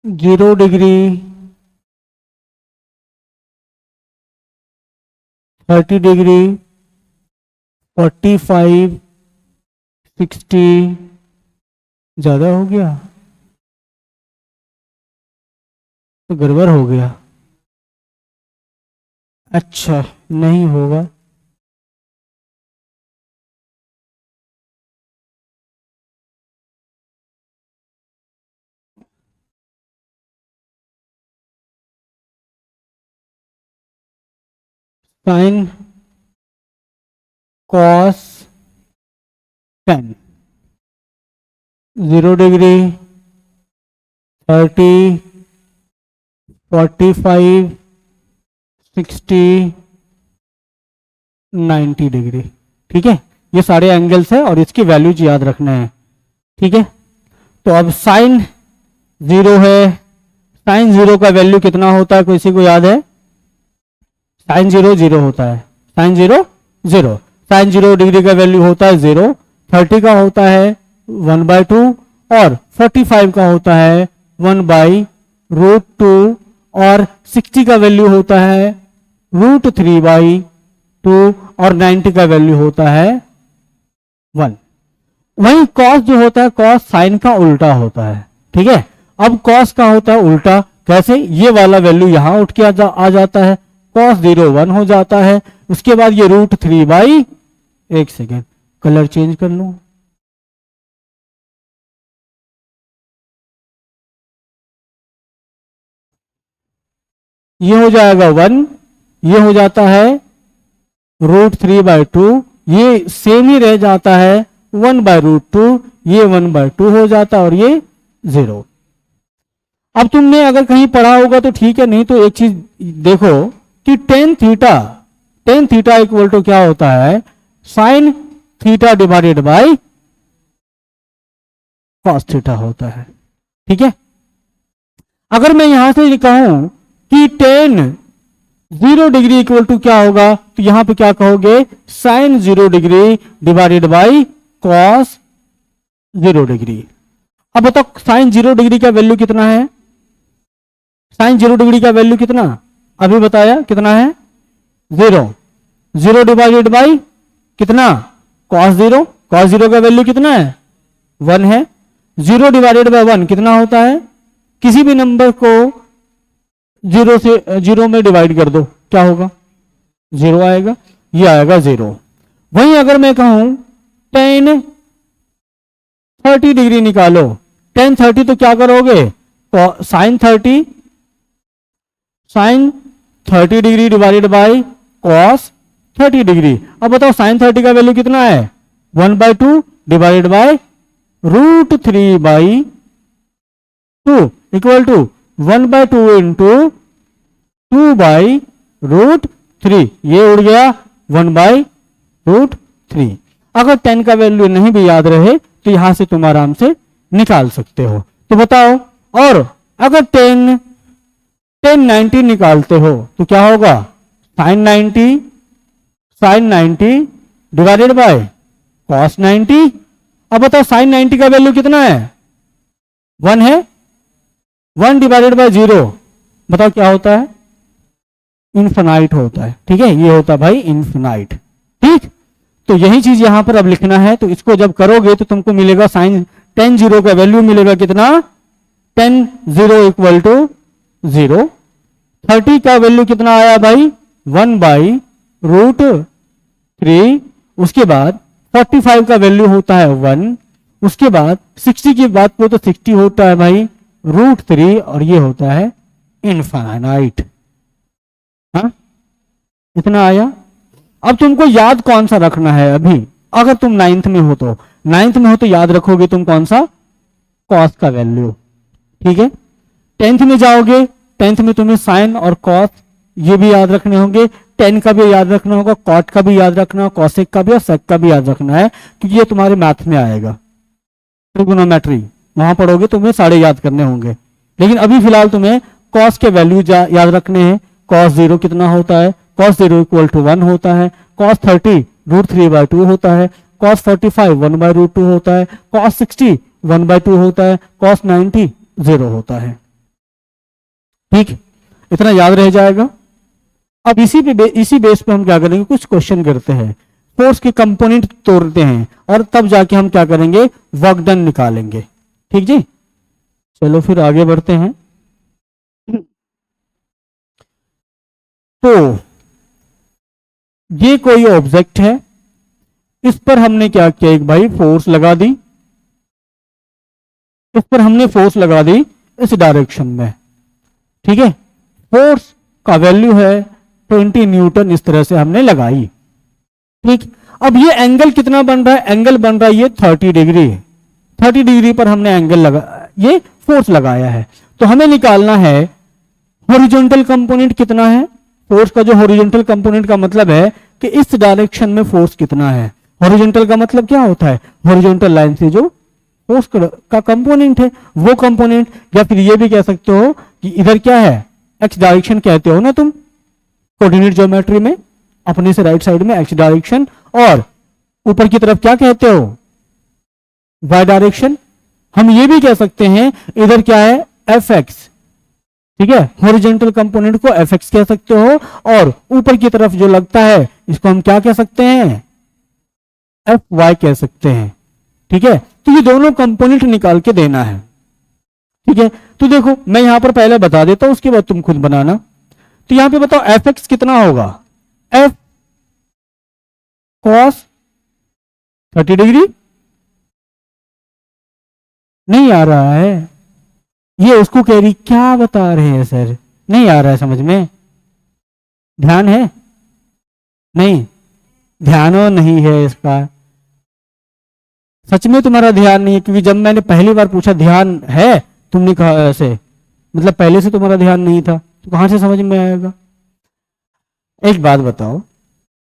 जीरो डिग्री, 30 डिग्री, 45, 60, ज्यादा हो गया तो गड़बड़ हो गया। अच्छा, नहीं होगा। Sine cos 10, 0 degree, 30, 45, 60, 90 degree. ठीक है, ये सारे एंगल्स है और इसकी वैल्यूज याद रखना है। ठीक है, तो अब साइन 0 है, साइन 0 का वैल्यू कितना होता है, किसी को याद है? साइन 0 0 होता है, साइन 0 0, साइन 0 डिग्री का वैल्यू होता है 0, 30 का होता है 1/2 और 45 का होता है 1/√2 और 60 का वैल्यू होता है √3/2 और 90 का वैल्यू होता है 1। वहीं कॉस जो होता है, कॉस साइन का उल्टा होता है। ठीक है, अब कॉस का होता है उल्टा, कैसे? ये वाला वैल्यू यहां उठ के आ जाता है, कॉस 0 1 हो जाता है, उसके बाद ये √3/, एक सेकेंड कलर चेंज कर लूं, ये हो जाएगा 1, ये हो जाता है √3/2, ये सेम ही रह जाता है 1/√2, ये 1/2 हो जाता है और ये 0। अब तुमने अगर कहीं पढ़ा होगा तो ठीक है, नहीं तो एक चीज देखो कि tan थीटा इक्वल टू क्या होता है? Sine theta divided by cos theta होता है। ठीक है, अगर मैं यहां से कहूं कि tan 0 डिग्री इक्वल टू क्या होगा, तो यहां पे क्या कहोगे? Sine 0 degree divided by cos 0 degree. अब बताओ साइन 0 डिग्री का वैल्यू कितना है? साइन 0 डिग्री का वैल्यू कितना अभी बताया, कितना है? 0, 0 डिवाइडेड बाय कितना? कॉस 0, कॉस 0 का वैल्यू कितना है? 1 है। 0 डिवाइडेड बाय 1 कितना होता है? किसी भी नंबर को 0 से 0 में डिवाइड कर दो, क्या होगा? 0 आएगा, ये आएगा 0। वहीं अगर मैं कहूं tan 30 डिग्री निकालो, tan 30 तो क्या करोगे? तो sine 30 degree divided by cos 30 degree. अब बताओ साइन 30 का वैल्यू कितना है? 1/2 divided by √3/2 equal to 1/2 into 2/√3, ये उड़ गया 1/√3। अगर 10 का वैल्यू नहीं भी याद रहे तो यहां से तुम आराम से निकाल सकते हो। तो बताओ, और अगर 10 90 निकालते हो तो क्या होगा? Sine 90 divided by cos 90। अब बताओ साइन 90 का वैल्यू कितना है? 1 है, 1 डिवाइडेड बाय 0 बताओ क्या होता है? इन्फिनाइट होता है। ठीक है, ये होता है भाई इन्फिनाइट। ठीक, तो यही चीज यहां पर अब लिखना है। तो इसको जब करोगे तो तुमको मिलेगा साइन tan 0 का वैल्यू मिलेगा कितना? tan 0 equal to 0। 30 का वैल्यू कितना आया भाई? 1/√3। उसके बाद 45 का वैल्यू होता है 1। उसके बाद 60 की बात करो तो 60 होता है भाई √3 और ये होता है इनफाइनाइट। हाँ, इतना आया। अब तुमको याद कौन सा रखना है अभी? अगर तुम 9th में हो तो, 9th में हो तो याद रखोगे तुम कौन सा? कॉस का वैल्यू। ठीक है, 10th में जाओगे, 10th में तुम्हें साइन और कॉस ये भी याद रखने होंगे, tan का भी याद रखना होगा, कॉट का भी याद रखना होगा, कॉसेक का भी और सेक का भी याद रखना है, क्योंकि ये तुम्हारे मैथ में आएगा। ट्रिगोनोमेट्री वहां पढ़ोगे, तुम्हें सारे याद करने होंगे। लेकिन अभी फिलहाल तुम्हें कॉस के वैल्यू याद रखने हैं। कॉस 0 कितना होता है? कॉस 0 इक्वल टू 1 होता है। कॉस 30 √3/2 होता है। कॉस 45 1/√2 होता है। कॉस 60 1/2 होता है। कॉस 90 0 होता है। ठीक, इतना याद रह जाएगा। अब इसी बेस पे हम क्या करेंगे, कुछ क्वेश्चन करते हैं, फोर्स के कंपोनेंट तोड़ते हैं और तब जाके हम क्या करेंगे, वर्क डन निकालेंगे। ठीक जी, चलो फिर आगे बढ़ते हैं। तो ये कोई ऑब्जेक्ट है, इस पर हमने क्या किया, एक भाई फोर्स लगा दी, इस पर हमने फोर्स लगा दी इस डायरेक्शन में। ठीक है, फोर्स का वैल्यू है 20 न्यूटन इस तरह से हमने लगाई। ठीक, अब ये एंगल कितना बन रहा है? एंगल बन रहा है ये 30 डिग्री। 30 डिग्री पर हमने एंगल ये फोर्स लगाया है। तो हमें निकालना है हॉरिजॉन्टल कंपोनेंट कितना है। फोर्स का जो हॉरिजॉन्टल कंपोनेंट का मतलब है कि इस डायरेक्शन में फोर्स कितना है। हॉरिजॉन्टल का मतलब क्या होता है? हॉरिजॉन्टल लाइन से जो फोर्स का कंपोनेंट है वो कंपोनेंट। या फिर ये भी कह सकते हो कि इधर क्या है? एक्स डायरेक्शन कहते हो ना तुम कोऑर्डिनेट ज्योमेट्री में, अपने से राइट साइड में एक्स डायरेक्शन, और ऊपर की तरफ क्या कहते हो? Y direction. हम ये भी कह सकते हैं इधर क्या है? F X. ठीक है, हॉरिजॉन्टल कंपोनेंट को एफ एक्स कह सकते हो, और ऊपर की तरफ जो लगता है इसको हम क्या कह सकते हैं? एफ वाई कह सकते हैं। ठीक है, तो ये दोनों कंपोनेंट निकाल के देना है। ठीक है, तो देखो मैं यहां पर पहले बता देता हूं, उसके बाद तुम खुद बनाना। तो यहां पे बताओ एफ एक्स कितना होगा? F cos 30 degree. नहीं आ रहा है? ये उसको कह रही क्या बता रहे हैं सर, नहीं आ रहा है समझ में? ध्यान है? नहीं ध्यान नहीं है इसका। सच में तुम्हारा ध्यान नहीं है, क्योंकि जब मैंने पहली बार पूछा ध्यान है, तुमने कहा ऐसे, मतलब पहले से तुम्हारा ध्यान नहीं था, तो कहां से समझ में आएगा? एक बात बताओ,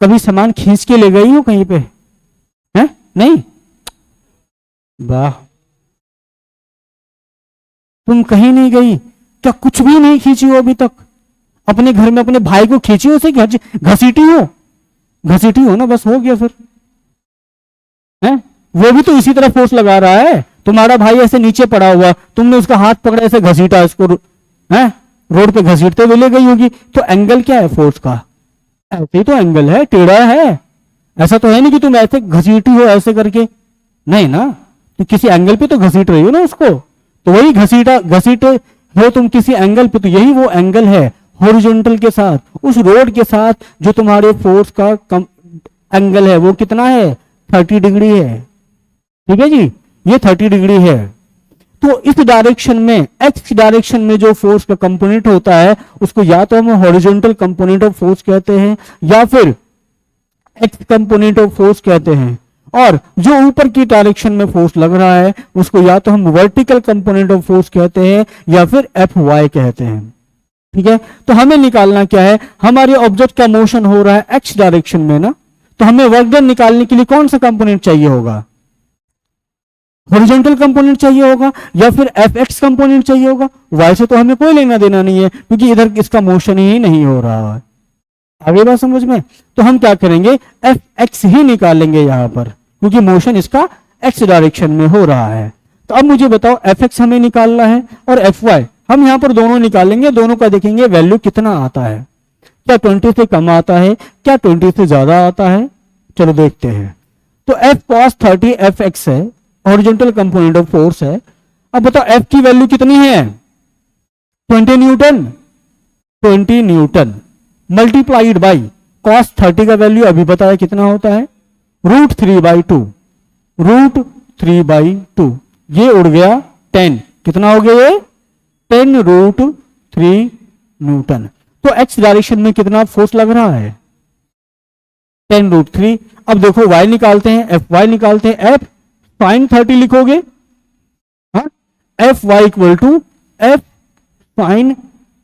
कभी सामान खींच के ले गई हो कहीं पे? है? नहीं? वाह, तुम कहीं नहीं गई क्या? कुछ भी नहीं खींची हो अभी तक? अपने घर में अपने भाई को खींची हो, उसे घसीटी हो? घसीटी हो ना, बस हो गया फिर। है? वो भी तो इसी तरह फोर्स लगा रहा है। तुम्हारा भाई ऐसे नीचे पड़ा हुआ, तुमने उसका हाथ पकड़ा, ऐसे घसीटा इसको, है रोड पे घसीटते हुए ले गई होगी। तो एंगल क्या है फोर्स का? ऐसे ही तो एंगल है, टेढ़ा है। ऐसा तो है नहीं कि तुम ऐसे घसीटी हो ऐसे करके, नहीं ना, तो किसी एंगल पे तो घसीट रही हो ना उसको। तो वही घसीटे हो तुम किसी एंगल पे, तो यही वो एंगल है हॉरिजॉन्टल के साथ, उस रोड के साथ जो तुम्हारे फोर्स का एंगल है वो कितना है? 30 डिग्री है। ठीक है जी, ये 30 डिग्री है। तो इस डायरेक्शन में, एक्स डायरेक्शन में जो फोर्स का कंपोनेंट होता है उसको या तो हम हॉरिजॉन्टल कंपोनेंट ऑफ फोर्स कहते हैं, या फिर एक्स कंपोनेंट ऑफ फोर्स कहते हैं। और जो ऊपर की डायरेक्शन में फोर्स लग रहा है उसको या तो हम वर्टिकल कंपोनेंट ऑफ फोर्स कहते हैं, या फिर एफ वाई कहते हैं। ठीक है, तो हमें निकालना क्या है? हमारे ऑब्जेक्ट का मोशन हो रहा है एक्स डायरेक्शन में ना, तो हमें वर्क डन निकालने के लिए कौन सा कंपोनेंट चाहिए होगा? हॉरिजॉन्टल कंपोनेंट चाहिए होगा, या फिर एफ एक्स कंपोनेंट चाहिए होगा? वाई से तो हमें कोई लेना देना नहीं है, क्योंकि इधर इसका मोशन ही नहीं हो रहा है। आगे बात समझ में? तो हम क्या करेंगे? एफ एक्स ही निकालेंगे यहां पर, क्योंकि मोशन इसका एक्स डायरेक्शन में हो रहा है। तो अब मुझे बताओ एफ एक्स हमें निकालना है, और एफ वाई हम यहां पर दोनों निकालेंगे, दोनों का देखेंगे वैल्यू कितना आता है। क्या 20 से कम आता है, क्या 20 से ज्यादा आता है? चलो देखते हैं। तो एफ कॉस 30 एफ एक्स है, हॉरिजॉन्टल कंपोनेंट ऑफ फोर्स है। अब बताओ एफ की वैल्यू कितनी है? 20 Newton. 20 Newton multiplied by cos 30 का वैल्यू अभी बताया कितना होता है? √3/2। √3/2 ये उड़ गया 10। कितना हो गया ये? 10√3 न्यूटन। तो एक्स डायरेक्शन में कितना फोर्स लग रहा है? 10√3। अब देखो y निकालते हैं, एफ वाई निकालते हैं। एफ साइन 30 लिखोगे, हाँ, F Y equal to F sine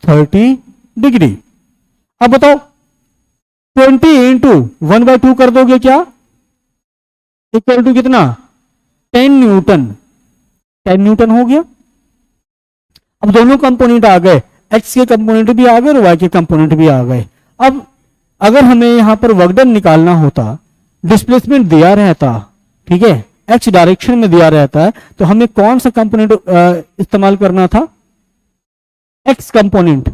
30 degree. अब बताओ 20 इंटू 1/2 कर दोगे क्या? इक्वल टू कितना? 10 न्यूटन। 10 न्यूटन हो गया। अब दोनों कंपोनेंट आ गए, एक्स के कंपोनेंट भी आ गए और वाई के कंपोनेंट भी आ गए। अब अगर हमें यहां पर वर्क डन निकालना होता, डिस्प्लेसमेंट दिया रहता, ठीक है, एक्स डायरेक्शन में दिया रहता है, तो हमें कौन सा कंपोनेंट इस्तेमाल करना था? X component,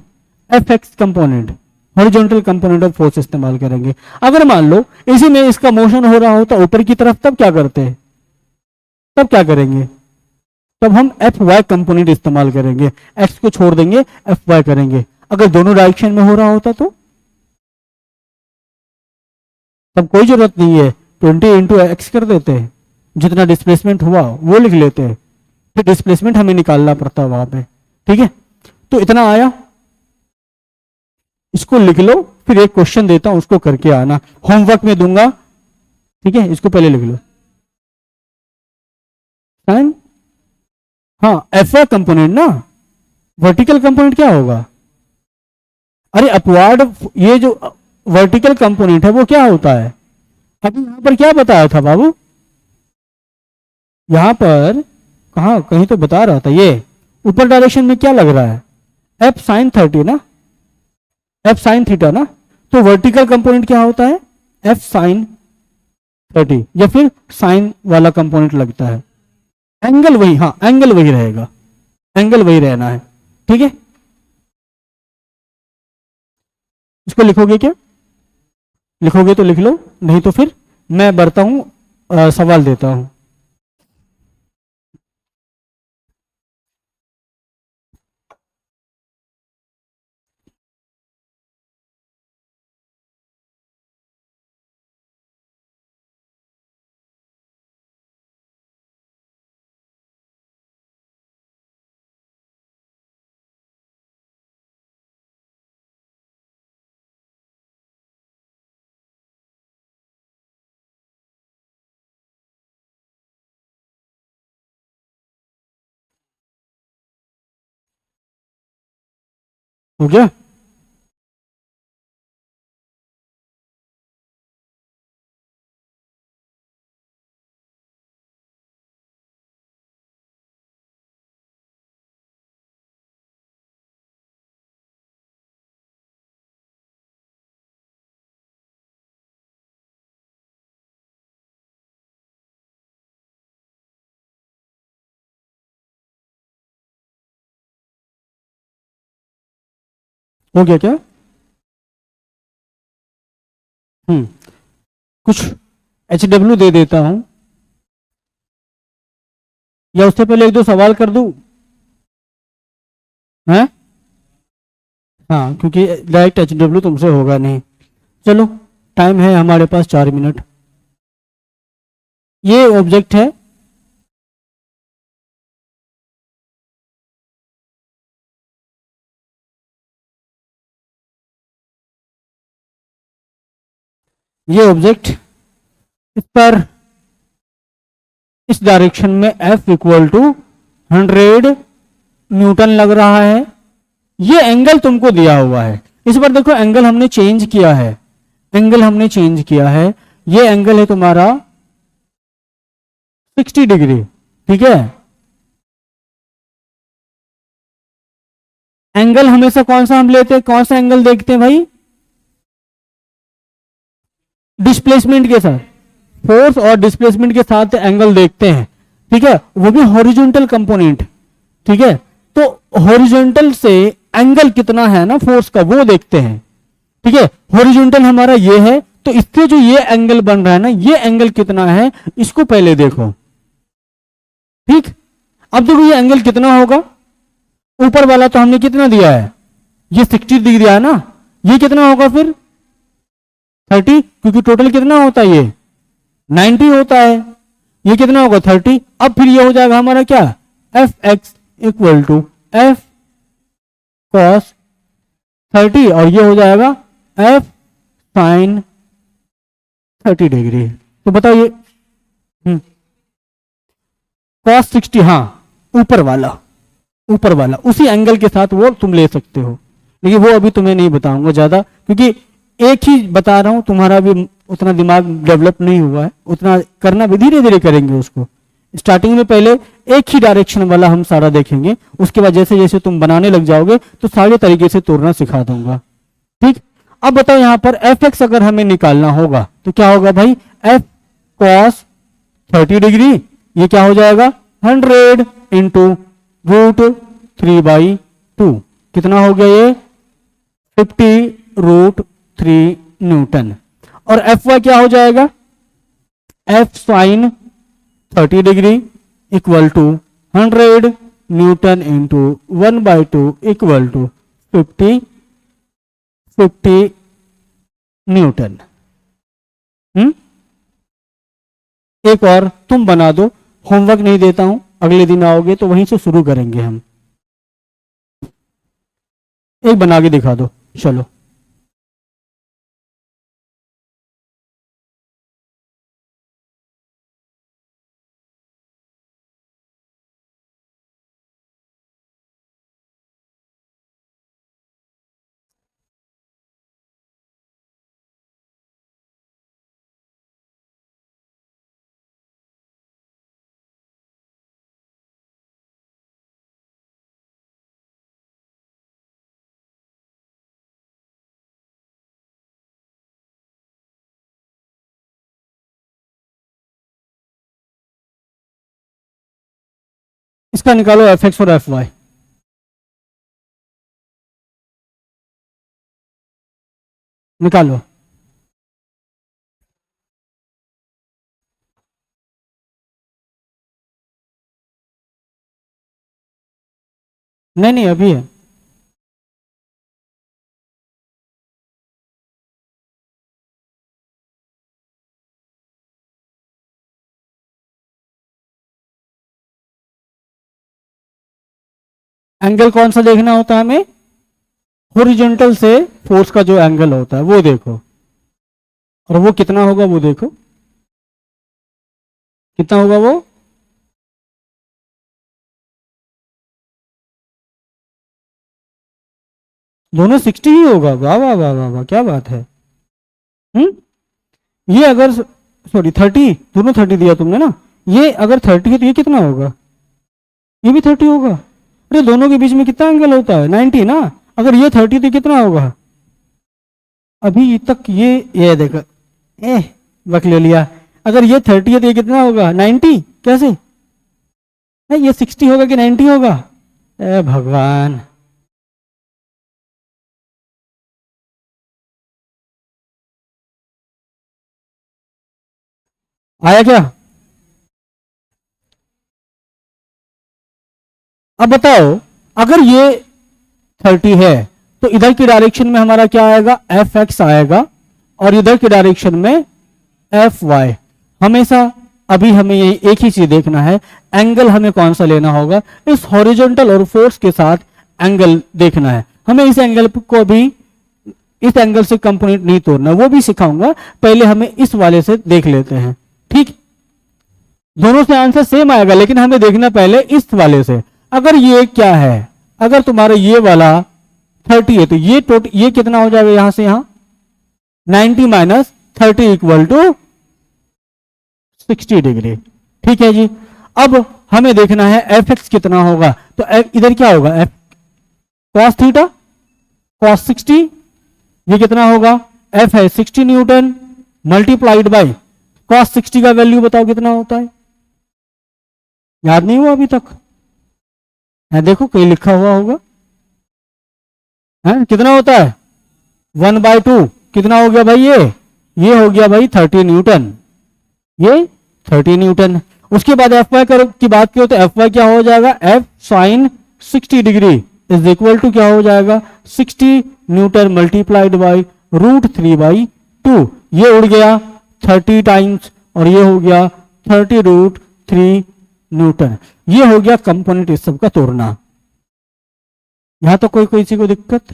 F x component, horizontal component of force इस्तेमाल करेंगे। अगर मान लो इसी में इसका मोशन हो रहा होता ऊपर की तरफ, तब क्या करते हैं? तब क्या करेंगे? तब हम एफ वाई कंपोनेंट इस्तेमाल करेंगे, एक्स को छोड़ देंगे, एफ वाई करेंगे। अगर दोनों डायरेक्शन में हो रहा होता तो तब कोई जरूरत नहीं है, 20 इंटू एक्स कर देते हैं, जितना डिस्प्लेसमेंट हुआ वो लिख लेते हैं, फिर डिस्प्लेसमेंट हमें निकालना पड़ता है वहां पे। ठीक है, तो इतना आया। इसको लिख लो, फिर एक क्वेश्चन देता हूं उसको करके आना, होमवर्क में दूंगा, ठीक है। इसको पहले लिख लो साइन, हाँ एफ वाई कंपोनेंट ना, वर्टिकल कंपोनेंट क्या होगा, अरे अपवार्ड, ये जो वर्टिकल कंपोनेंट है वो क्या होता है, अभी यहां पर क्या बताया था बाबू, यहां पर कहा कहीं तो बता रहा था, ये ऊपर डायरेक्शन में क्या लग रहा है, एफ साइन 30 ना, एफ साइन थीटा ना, तो वर्टिकल कंपोनेंट क्या होता है, एफ साइन 30, या फिर साइन वाला कंपोनेंट लगता है, एंगल वही, हाँ एंगल वही रहेगा, एंगल वही रहना है, ठीक है। इसको लिखोगे क्या, लिखोगे तो लिख लो, नहीं तो फिर मैं बढ़ता हूं, सवाल देता हूं। हो गया, हो गया क्या, कुछ एच डब्ल्यू दे देता हूं, या उससे पहले एक दो सवाल कर दूं, हैं, हाँ क्योंकि डायरेक्ट एच डब्ल्यू तुमसे होगा नहीं, चलो टाइम है हमारे पास 4 मिनट। ये ऑब्जेक्ट है, ये ऑब्जेक्ट, इस पर इस डायरेक्शन में F इक्वल टू 100 न्यूटन लग रहा है, ये एंगल तुमको दिया हुआ है, इस बार देखो एंगल हमने चेंज किया है, एंगल हमने चेंज किया है, ये एंगल है तुम्हारा 60 डिग्री, ठीक है। एंगल हमेशा कौन सा हम लेते हैं, कौन सा एंगल देखते हैं भाई, डिस्प्लेसमेंट के साथ, फोर्स और डिस्प्लेसमेंट के साथ एंगल देखते हैं, ठीक है, वो भी हॉरिजॉन्टल कंपोनेंट, ठीक है। तो हॉरिजॉन्टल से एंगल कितना है ना फोर्स का वो देखते हैं, ठीक है। हॉरिजॉन्टल हमारा ये है, तो इससे जो ये एंगल बन रहा है ना, ये एंगल कितना है इसको पहले देखो, ठीक। अब देखो ये एंगल कितना होगा, ऊपर वाला तो हमने कितना दिया है, ये 60 डिग्री दिया है ना, ये कितना होगा फिर 30, क्योंकि टोटल कितना होता है ये 90 होता है, ये कितना होगा 30, अब फिर ये हो जाएगा हमारा क्या, F X equal to F cos 30, और ये हो जाएगा एफ साइन 30 डिग्री। तो बताओ ये कॉस 60, हाँ ऊपर वाला, ऊपर वाला उसी एंगल के साथ वो तुम ले सकते हो, लेकिन वो अभी तुम्हें नहीं बताऊंगा ज्यादा, क्योंकि एक ही बता रहा हूं, तुम्हारा भी उतना दिमाग डेवलप नहीं हुआ है, उतना करना भी धीरे धीरे करेंगे उसको। स्टार्टिंग में पहले एक ही डायरेक्शन वाला हम सारा देखेंगे, उसके बाद जैसे जैसे तुम बनाने लग जाओगे तो सारे तरीके से तोड़ना सिखा दूंगा, ठीक। अब बताओ यहां पर एफ एक्स अगर हमें निकालना होगा तो क्या होगा भाई, एफ कॉस 30 डिग्री, ये क्या हो जाएगा 100 इंटू √3/2, कितना हो गया ये 50√3 न्यूटन, और एफ वाई क्या हो जाएगा, F sine 30 degree equal to 100 newton into 1/2 equal to 50 newton. एक और तुम बना दो, होमवर्क नहीं देता हूं, अगले दिन आओगे तो वहीं से शुरू करेंगे हम, एक बना के दिखा दो, चलो। इसका निकालो एफ एक्स और एफ वाई। निकालो। नहीं नहीं अभी है। एंगल कौन सा देखना होता है हमें? हॉरिजॉन्टल से फोर्स का जो एंगल होता है वो देखो, और वो कितना होगा वो देखो, कितना होगा वो? दोनों 60 ही होगा। वाह वाह वाह वाह वाह, क्या बात है। ये अगर, सॉरी 30, दोनों 30 दिया तुमने ना, ये अगर 30 है तो ये कितना होगा? ये भी 30 होगा। अरे दोनों के बीच में कितना एंगल होता है? 90 ना। अगर ये 30 तो कितना होगा? अभी तक ये देखो, वक्त ले लिया। अगर ये 30 है तो ये कितना होगा? 90। कैसे? नहीं, ये 60 होगा कि 90 होगा? ए भगवान। आया क्या? अब बताओ, अगर ये 30 है तो इधर की डायरेक्शन में हमारा क्या आएगा? एफ एक्स आएगा, और इधर की डायरेक्शन में एफ वाई। हमेशा अभी हमें यही एक ही चीज देखना है, एंगल हमें कौन सा लेना होगा। इस हॉरिजॉन्टल और फोर्स के साथ एंगल देखना है हमें। इस एंगल को भी, इस एंगल से कंपोनेंट नहीं तोड़ना, वो भी सिखाऊंगा। पहले हमें इस वाले से देख लेते हैं, ठीक? दोनों से आंसर सेम आएगा, लेकिन हमें देखना पहले इस वाले से। अगर ये क्या है, अगर तुम्हारा ये वाला 30 है तो ये कितना हो जाएगा? यहां से यहां 90 माइनस 30 इक्वल टू 60 डिग्री। ठीक है जी। अब हमें देखना है एफ एक्स कितना होगा। तो इधर क्या होगा? एफ कॉस थीटा कॉस 60, ये कितना होगा? एफ है 60 न्यूटन मल्टीप्लाइड बाई कॉस 60 का वैल्यू बताओ कितना होता है? याद नहीं हुआ अभी तक? है, देखो कहीं लिखा हुआ होगा। है कितना होता है? 1/2। कितना हो गया भाई? ये हो गया भाई 30 न्यूटन, ये 30 न्यूटन। उसके बाद एफ वाई की बात करो तो एफ वाई क्या हो जाएगा? F sine 60 degree is equal to क्या हो जाएगा? 60 न्यूटन मल्टीप्लाइड बाई √3/2। ये उड़ गया 30 टाइम्स, और ये हो गया 30√3 न्यूटन। ये हो गया कंपोनेंट इस सब का तोड़ना। यहां तो कोई किसी को दिक्कत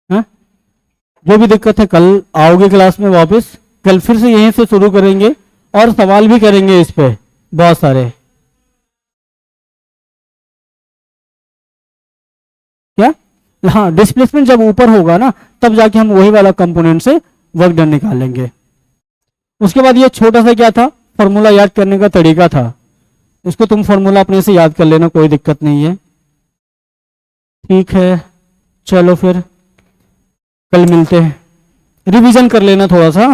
है? जो भी दिक्कत है कल आओगे क्लास में वापस, कल फिर से यहीं से शुरू करेंगे और सवाल भी करेंगे इस पे बहुत सारे। क्या? हाँ, डिस्प्लेसमेंट जब ऊपर होगा ना तब जाके हम वही वाला कंपोनेंट से वर्क डन निकालेंगे। उसके बाद ये छोटा सा क्या था? फॉर्मूला याद करने का तरीका था। इसको तुम फॉर्मूला अपने से याद कर लेना, कोई दिक्कत नहीं है। ठीक है, चलो फिर कल मिलते हैं। रिवीजन कर लेना थोड़ा सा।